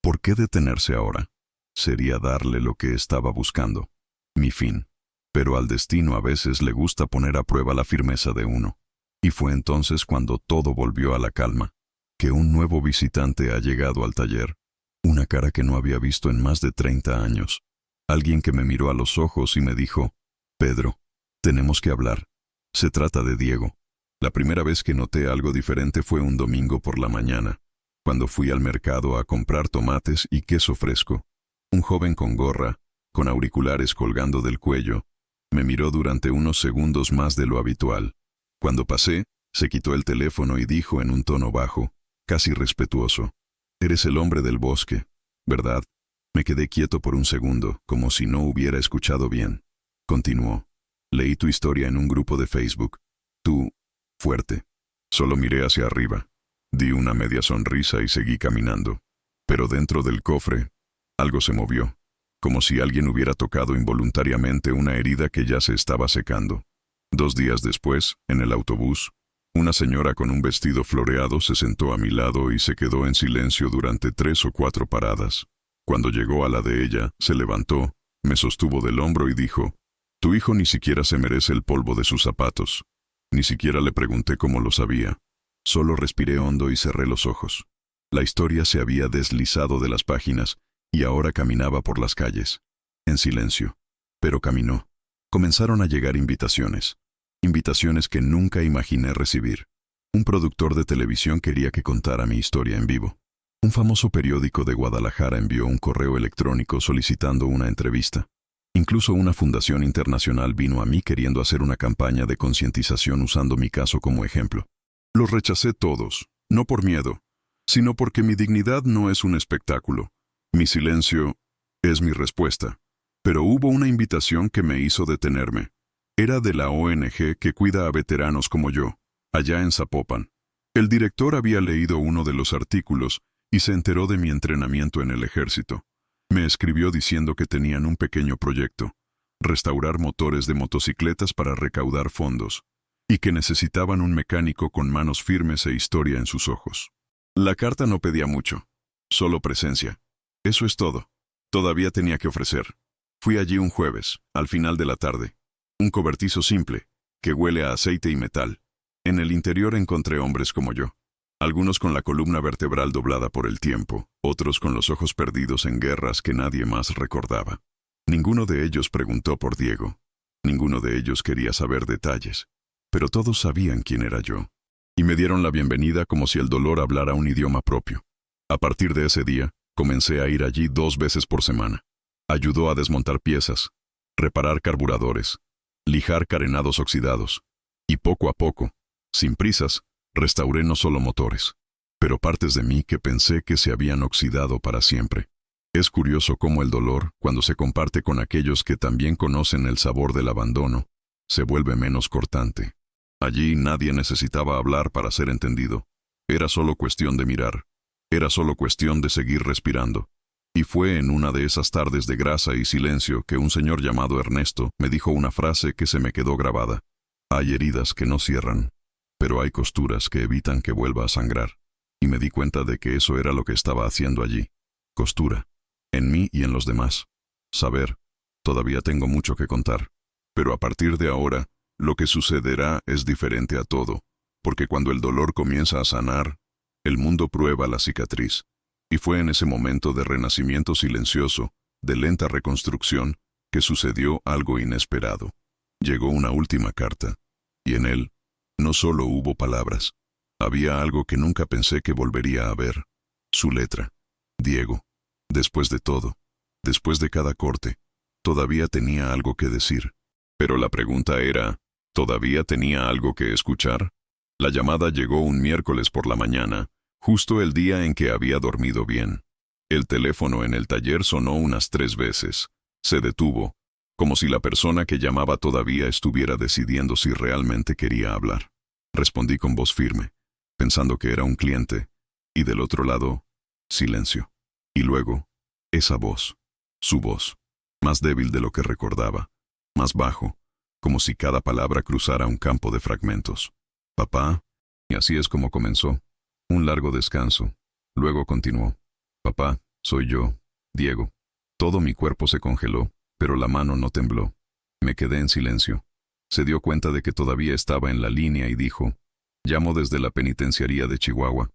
¿Por qué detenerse ahora? Sería darle lo que estaba buscando, mi fin. Pero al destino a veces le gusta poner a prueba la firmeza de uno. Y fue entonces cuando todo volvió a la calma, que un nuevo visitante ha llegado al taller, una cara que no había visto en más de 30 años. Alguien que me miró a los ojos y me dijo, Pedro, tenemos que hablar. Se trata de Diego. La primera vez que noté algo diferente fue un domingo por la mañana, cuando fui al mercado a comprar tomates y queso fresco. Un joven con gorra, con auriculares colgando del cuello, me miró durante unos segundos más de lo habitual. Cuando pasé, se quitó el teléfono y dijo en un tono bajo, casi respetuoso, «Eres el hombre del bosque, ¿verdad?» Me quedé quieto por un segundo, como si no hubiera escuchado bien. Continuó, «Leí tu historia en un grupo de Facebook. Tú, fuerte. Solo miré hacia arriba. Di una media sonrisa y seguí caminando. Pero dentro del cofre, algo se movió, como si alguien hubiera tocado involuntariamente una herida que ya se estaba secando. 2 días después, en el autobús, una señora con un vestido floreado se sentó a mi lado y se quedó en silencio durante 3 o 4 paradas. Cuando llegó a la de ella, se levantó, me sostuvo del hombro y dijo: «Tu hijo ni siquiera se merece el polvo de sus zapatos». Ni siquiera le pregunté cómo lo sabía. Solo respiré hondo y cerré los ojos. La historia se había deslizado de las páginas y ahora caminaba por las calles, en silencio. Pero caminó. Comenzaron a llegar invitaciones. Invitaciones que nunca imaginé recibir. Un productor de televisión quería que contara mi historia en vivo. Un famoso periódico de Guadalajara envió un correo electrónico solicitando una entrevista. Incluso una fundación internacional vino a mí queriendo hacer una campaña de concientización usando mi caso como ejemplo. Los rechacé todos, no por miedo, sino porque mi dignidad no es un espectáculo. Mi silencio es mi respuesta. Pero hubo una invitación que me hizo detenerme. Era de la ONG que cuida a veteranos como yo, allá en Zapopan. El director había leído uno de los artículos y se enteró de mi entrenamiento en el ejército. Me escribió diciendo que tenían un pequeño proyecto, restaurar motores de motocicletas para recaudar fondos, y que necesitaban un mecánico con manos firmes e historia en sus ojos. La carta no pedía mucho, solo presencia. Eso es todo. Todavía tenía que ofrecer. Fui allí un jueves, al final de la tarde. Un cobertizo simple, que huele a aceite y metal. En el interior encontré hombres como yo. Algunos con la columna vertebral doblada por el tiempo, otros con los ojos perdidos en guerras que nadie más recordaba. Ninguno de ellos preguntó por Diego. Ninguno de ellos quería saber detalles. Pero todos sabían quién era yo. Y me dieron la bienvenida como si el dolor hablara un idioma propio. A partir de ese día, comencé a ir allí 2 veces por semana. Ayudó a desmontar piezas, reparar carburadores, lijar carenados oxidados. Y poco a poco, sin prisas, restauré no solo motores, pero partes de mí que pensé que se habían oxidado para siempre. Es curioso cómo el dolor, cuando se comparte con aquellos que también conocen el sabor del abandono, se vuelve menos cortante. Allí nadie necesitaba hablar para ser entendido. Era solo cuestión de mirar. Era solo cuestión de seguir respirando. Y fue en una de esas tardes de grasa y silencio que un señor llamado Ernesto me dijo una frase que se me quedó grabada. Hay heridas que no cierran, pero hay costuras que evitan que vuelva a sangrar. Y me di cuenta de que eso era lo que estaba haciendo allí. Costura. En mí y en los demás. Saber. Todavía tengo mucho que contar. Pero a partir de ahora, lo que sucederá es diferente a todo, porque cuando el dolor comienza a sanar, el mundo prueba la cicatriz. Y fue en ese momento de renacimiento silencioso, de lenta reconstrucción, que sucedió algo inesperado. Llegó una última carta, y en él, no solo hubo palabras, había algo que nunca pensé que volvería a ver. Su letra. Diego. Después de todo, después de cada corte, todavía tenía algo que decir. Pero la pregunta era, ¿todavía tenía algo que escuchar? La llamada llegó un miércoles por la mañana, justo el día en que había dormido bien. El teléfono en el taller sonó unas 3 veces. Se detuvo, como si la persona que llamaba todavía estuviera decidiendo si realmente quería hablar. Respondí con voz firme, pensando que era un cliente, y del otro lado, silencio. Y luego, esa voz, su voz, más débil de lo que recordaba, más bajo, como si cada palabra cruzara un campo de fragmentos. «Papá», y así es como comenzó. Un largo descanso. Luego continuó. «Papá, soy yo, Diego». Todo mi cuerpo se congeló, pero la mano no tembló. Me quedé en silencio. Se dio cuenta de que todavía estaba en la línea y dijo: «Llamo desde la penitenciaría de Chihuahua.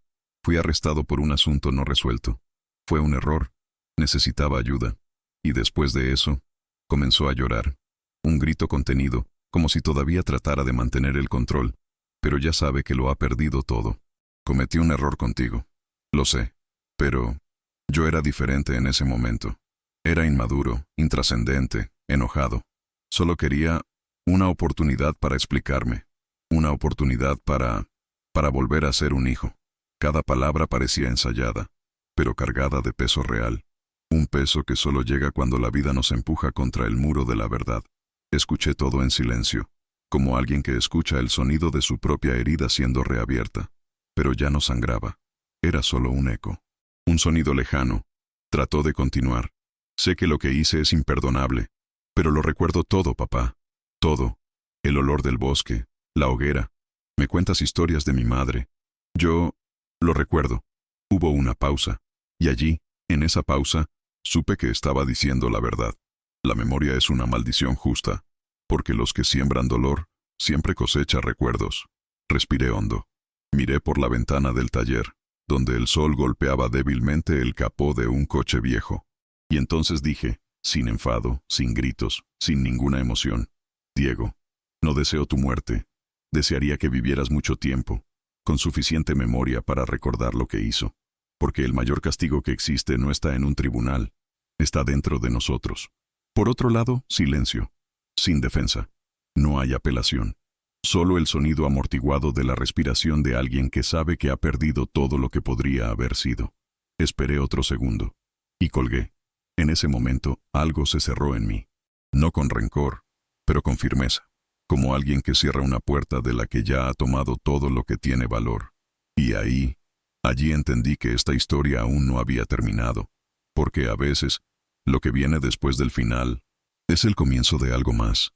Fui arrestado por un asunto no resuelto. Fue un error. Necesitaba ayuda». Y después de eso, comenzó a llorar. Un grito contenido, como si todavía tratara de mantener el control, pero ya sabe que lo ha perdido todo. «Cometí un error contigo. Lo sé. Pero yo era diferente en ese momento. Era inmaduro, intrascendente, enojado. Solo quería una oportunidad para explicarme. Una oportunidad para volver a ser un hijo». Cada palabra parecía ensayada, pero cargada de peso real. Un peso que solo llega cuando la vida nos empuja contra el muro de la verdad. Escuché todo en silencio. como alguien que escucha el sonido de su propia herida siendo reabierta. Pero ya no sangraba. Era solo un eco. Un sonido lejano. Trató de continuar. Sé que lo que hice es imperdonable, pero lo recuerdo todo, papá. Todo. El olor del bosque, la hoguera. Me cuentas historias de mi madre. Yo lo recuerdo. Hubo una pausa, y allí, en esa pausa, supe que estaba diciendo la verdad. La memoria es una maldición justa, porque los que siembran dolor, siempre cosecha recuerdos. Respiré hondo. Miré por la ventana del taller, donde el sol golpeaba débilmente el capó de un coche viejo. Y entonces dije, sin enfado, sin gritos, sin ninguna emoción: Diego, no deseo tu muerte. Desearía que vivieras mucho tiempo, con suficiente memoria para recordar lo que hizo. Porque el mayor castigo que existe no está en un tribunal, está dentro de nosotros. Por otro lado, silencio, sin defensa. No hay apelación. Solo el sonido amortiguado de la respiración de alguien que sabe que ha perdido todo lo que podría haber sido. Esperé otro segundo. Y colgué. En ese momento, algo se cerró en mí. No con rencor, pero con firmeza. Como alguien que cierra una puerta de la que ya ha tomado todo lo que tiene valor. Y allí entendí que esta historia aún no había terminado. Porque a veces, lo que viene después del final, es el comienzo de algo más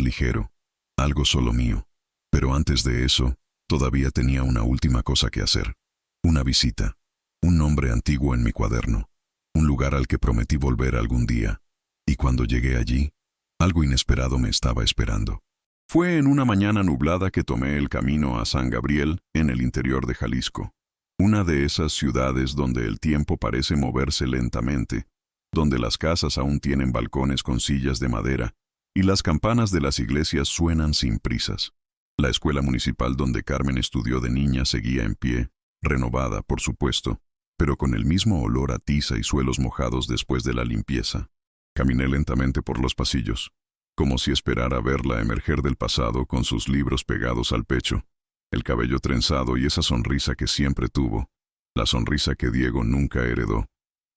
ligero, algo solo mío. Pero antes de eso, todavía tenía una última cosa que hacer. Una visita. Un nombre antiguo en mi cuaderno. Un lugar al que prometí volver algún día. Y cuando llegué allí, algo inesperado me estaba esperando. Fue en una mañana nublada que tomé el camino a San Gabriel, en el interior de Jalisco. Una de esas ciudades donde el tiempo parece moverse lentamente, donde las casas aún tienen balcones con sillas de madera, y las campanas de las iglesias suenan sin prisas. La escuela municipal donde Carmen estudió de niña seguía en pie, renovada, por supuesto, pero con el mismo olor a tiza y suelos mojados después de la limpieza. Caminé lentamente por los pasillos, como si esperara verla emerger del pasado con sus libros pegados al pecho, el cabello trenzado y esa sonrisa que siempre tuvo, la sonrisa que Diego nunca heredó.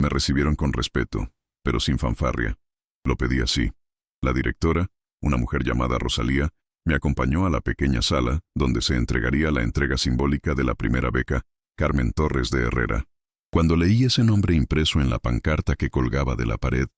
Me recibieron con respeto, pero sin fanfarria. Lo pedí así. La directora, una mujer llamada Rosalía, me acompañó a la pequeña sala donde se entregaría la entrega simbólica de la primera beca, Carmen Torres de Herrera. Cuando leí ese nombre impreso en la pancarta que colgaba de la pared,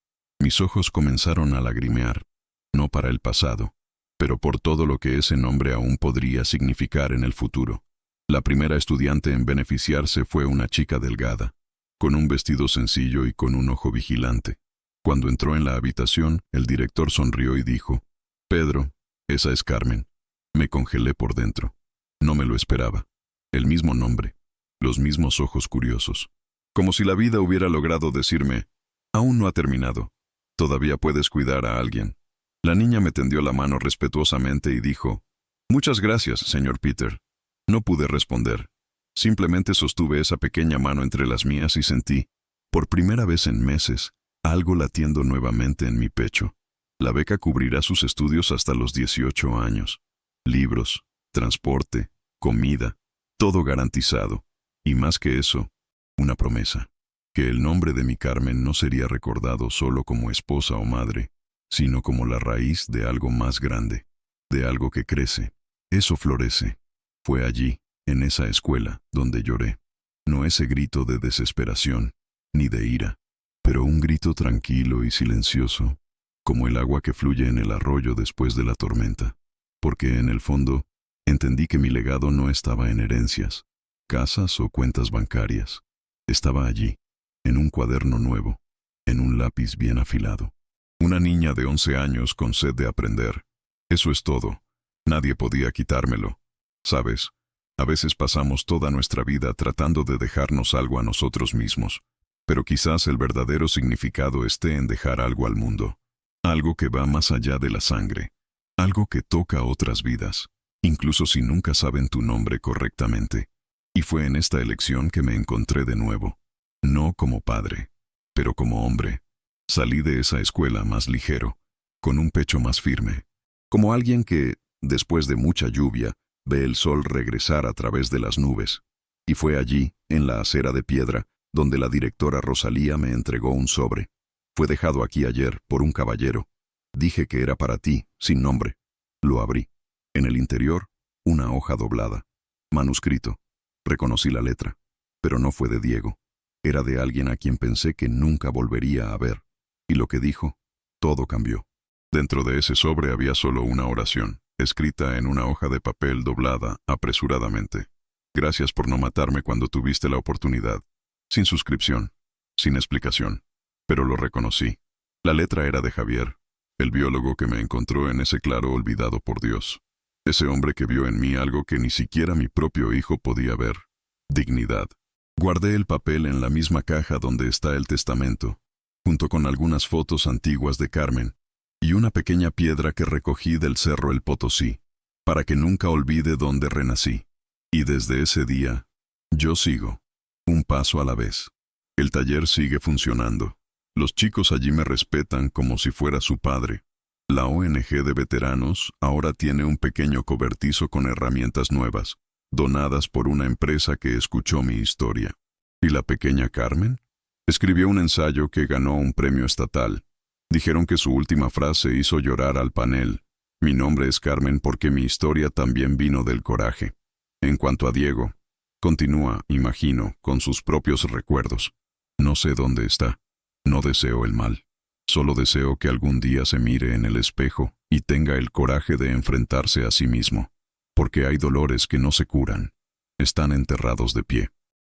mis ojos comenzaron a lagrimear, no para el pasado, pero por todo lo que ese nombre aún podría significar en el futuro. La primera estudiante en beneficiarse fue una chica delgada, con un vestido sencillo y con un ojo vigilante. Cuando entró en la habitación, el director sonrió y dijo: «Pedro, esa es Carmen». Me congelé por dentro. No me lo esperaba. El mismo nombre, los mismos ojos curiosos. Como si la vida hubiera logrado decirme: «Aún no ha terminado. Todavía puedes cuidar a alguien». La niña me tendió la mano respetuosamente y dijo: «Muchas gracias, señor Peter». No pude responder. Simplemente sostuve esa pequeña mano entre las mías y sentí, por primera vez en meses, algo latiendo nuevamente en mi pecho. La beca cubrirá sus estudios hasta los 18 años. Libros, transporte, comida, todo garantizado. Y más que eso, una promesa. Que el nombre de mi Carmen no sería recordado solo como esposa o madre, sino como la raíz de algo más grande, de algo que crece. Eso florece. Fue allí, en esa escuela, donde lloré. No ese grito de desesperación, ni de ira, pero un grito tranquilo y silencioso, como el agua que fluye en el arroyo después de la tormenta. Porque en el fondo, entendí que mi legado no estaba en herencias, casas o cuentas bancarias. Estaba allí, en un cuaderno nuevo, en un lápiz bien afilado. Una niña de 11 años con sed de aprender. Eso es todo. Nadie podía quitármelo. ¿Sabes? A veces pasamos toda nuestra vida tratando de dejarnos algo a nosotros mismos, pero quizás el verdadero significado esté en dejar algo al mundo. Algo que va más allá de la sangre. Algo que toca otras vidas, incluso si nunca saben tu nombre correctamente. Y fue en esta elección que me encontré de nuevo. No como padre, pero como hombre. Salí de esa escuela más ligero, con un pecho más firme. Como alguien que, después de mucha lluvia, ve el sol regresar a través de las nubes. Y fue allí, en la acera de piedra, donde la directora Rosalía me entregó un sobre. Fue dejado aquí ayer por un caballero. Dije que era para ti, sin nombre. Lo abrí. En el interior, una hoja doblada. Manuscrito. Reconocí la letra. Pero no fue de Diego. Era de alguien a quien pensé que nunca volvería a ver. Y lo que dijo, todo cambió. Dentro de ese sobre había solo una oración, escrita en una hoja de papel doblada apresuradamente. Gracias por no matarme cuando tuviste la oportunidad. Sin suscripción, sin explicación. Pero lo reconocí. La letra era de Javier, el biólogo que me encontró en ese claro olvidado por Dios. Ese hombre que vio en mí algo que ni siquiera mi propio hijo podía ver. Dignidad. Guardé el papel en la misma caja donde está el testamento, junto con algunas fotos antiguas de Carmen, y una pequeña piedra que recogí del cerro El Potosí, para que nunca olvide dónde renací. Y desde ese día, yo sigo, un paso a la vez. El taller sigue funcionando. Los chicos allí me respetan como si fuera su padre. La ONG de veteranos ahora tiene un pequeño cobertizo con herramientas nuevas, donadas por una empresa que escuchó mi historia. ¿Y la pequeña Carmen? Escribió un ensayo que ganó un premio estatal. Dijeron que su última frase hizo llorar al panel. Mi nombre es Carmen porque mi historia también vino del coraje. En cuanto a Diego, continúa, imagino, con sus propios recuerdos. No sé dónde está. No deseo el mal. Solo deseo que algún día se mire en el espejo y tenga el coraje de enfrentarse a sí mismo. Porque hay dolores que no se curan. Están enterrados de pie.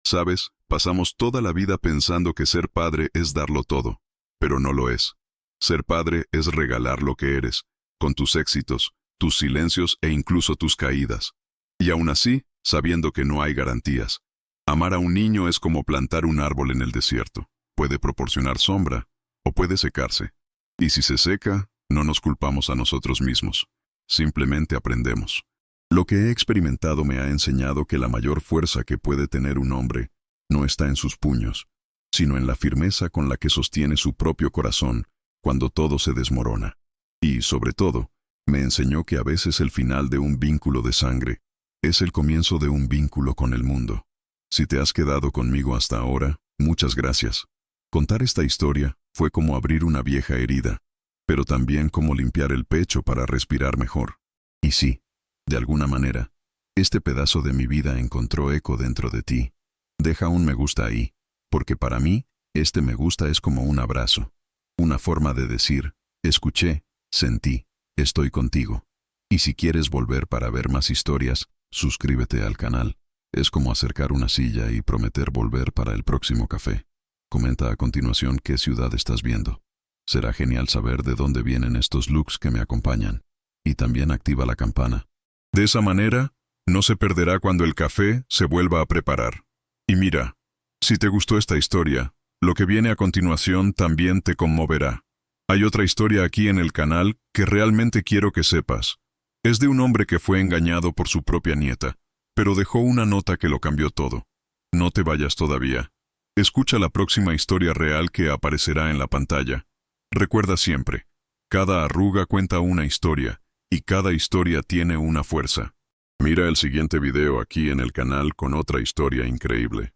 ¿Sabes? Pasamos toda la vida pensando que ser padre es darlo todo. Pero no lo es. Ser padre es regalar lo que eres, con tus éxitos, tus silencios e incluso tus caídas. Y aún así, sabiendo que no hay garantías. Amar a un niño es como plantar un árbol en el desierto. Puede proporcionar sombra, o puede secarse. Y si se seca, no nos culpamos a nosotros mismos. Simplemente aprendemos. Lo que he experimentado me ha enseñado que la mayor fuerza que puede tener un hombre no está en sus puños, sino en la firmeza con la que sostiene su propio corazón cuando todo se desmorona. Y, sobre todo, me enseñó que a veces el final de un vínculo de sangre es el comienzo de un vínculo con el mundo. Si te has quedado conmigo hasta ahora, muchas gracias. Contar esta historia fue como abrir una vieja herida, pero también como limpiar el pecho para respirar mejor. Y sí, de alguna manera, este pedazo de mi vida encontró eco dentro de ti. Deja un me gusta ahí, porque para mí, este me gusta es como un abrazo. Una forma de decir, escuché, sentí, estoy contigo. Y si quieres volver para ver más historias, suscríbete al canal. Es como acercar una silla y prometer volver para el próximo café. Comenta a continuación qué ciudad estás viendo. Será genial saber de dónde vienen estos looks que me acompañan. Y también activa la campana. De esa manera, no se perderá cuando el café se vuelva a preparar. Y mira, si te gustó esta historia, lo que viene a continuación también te conmoverá. Hay otra historia aquí en el canal que realmente quiero que sepas. Es de un hombre que fue engañado por su propia nieta, pero dejó una nota que lo cambió todo. No te vayas todavía. Escucha la próxima historia real que aparecerá en la pantalla. Recuerda siempre, cada arruga cuenta una historia, y cada historia tiene una fuerza. Mira el siguiente video aquí en el canal con otra historia increíble.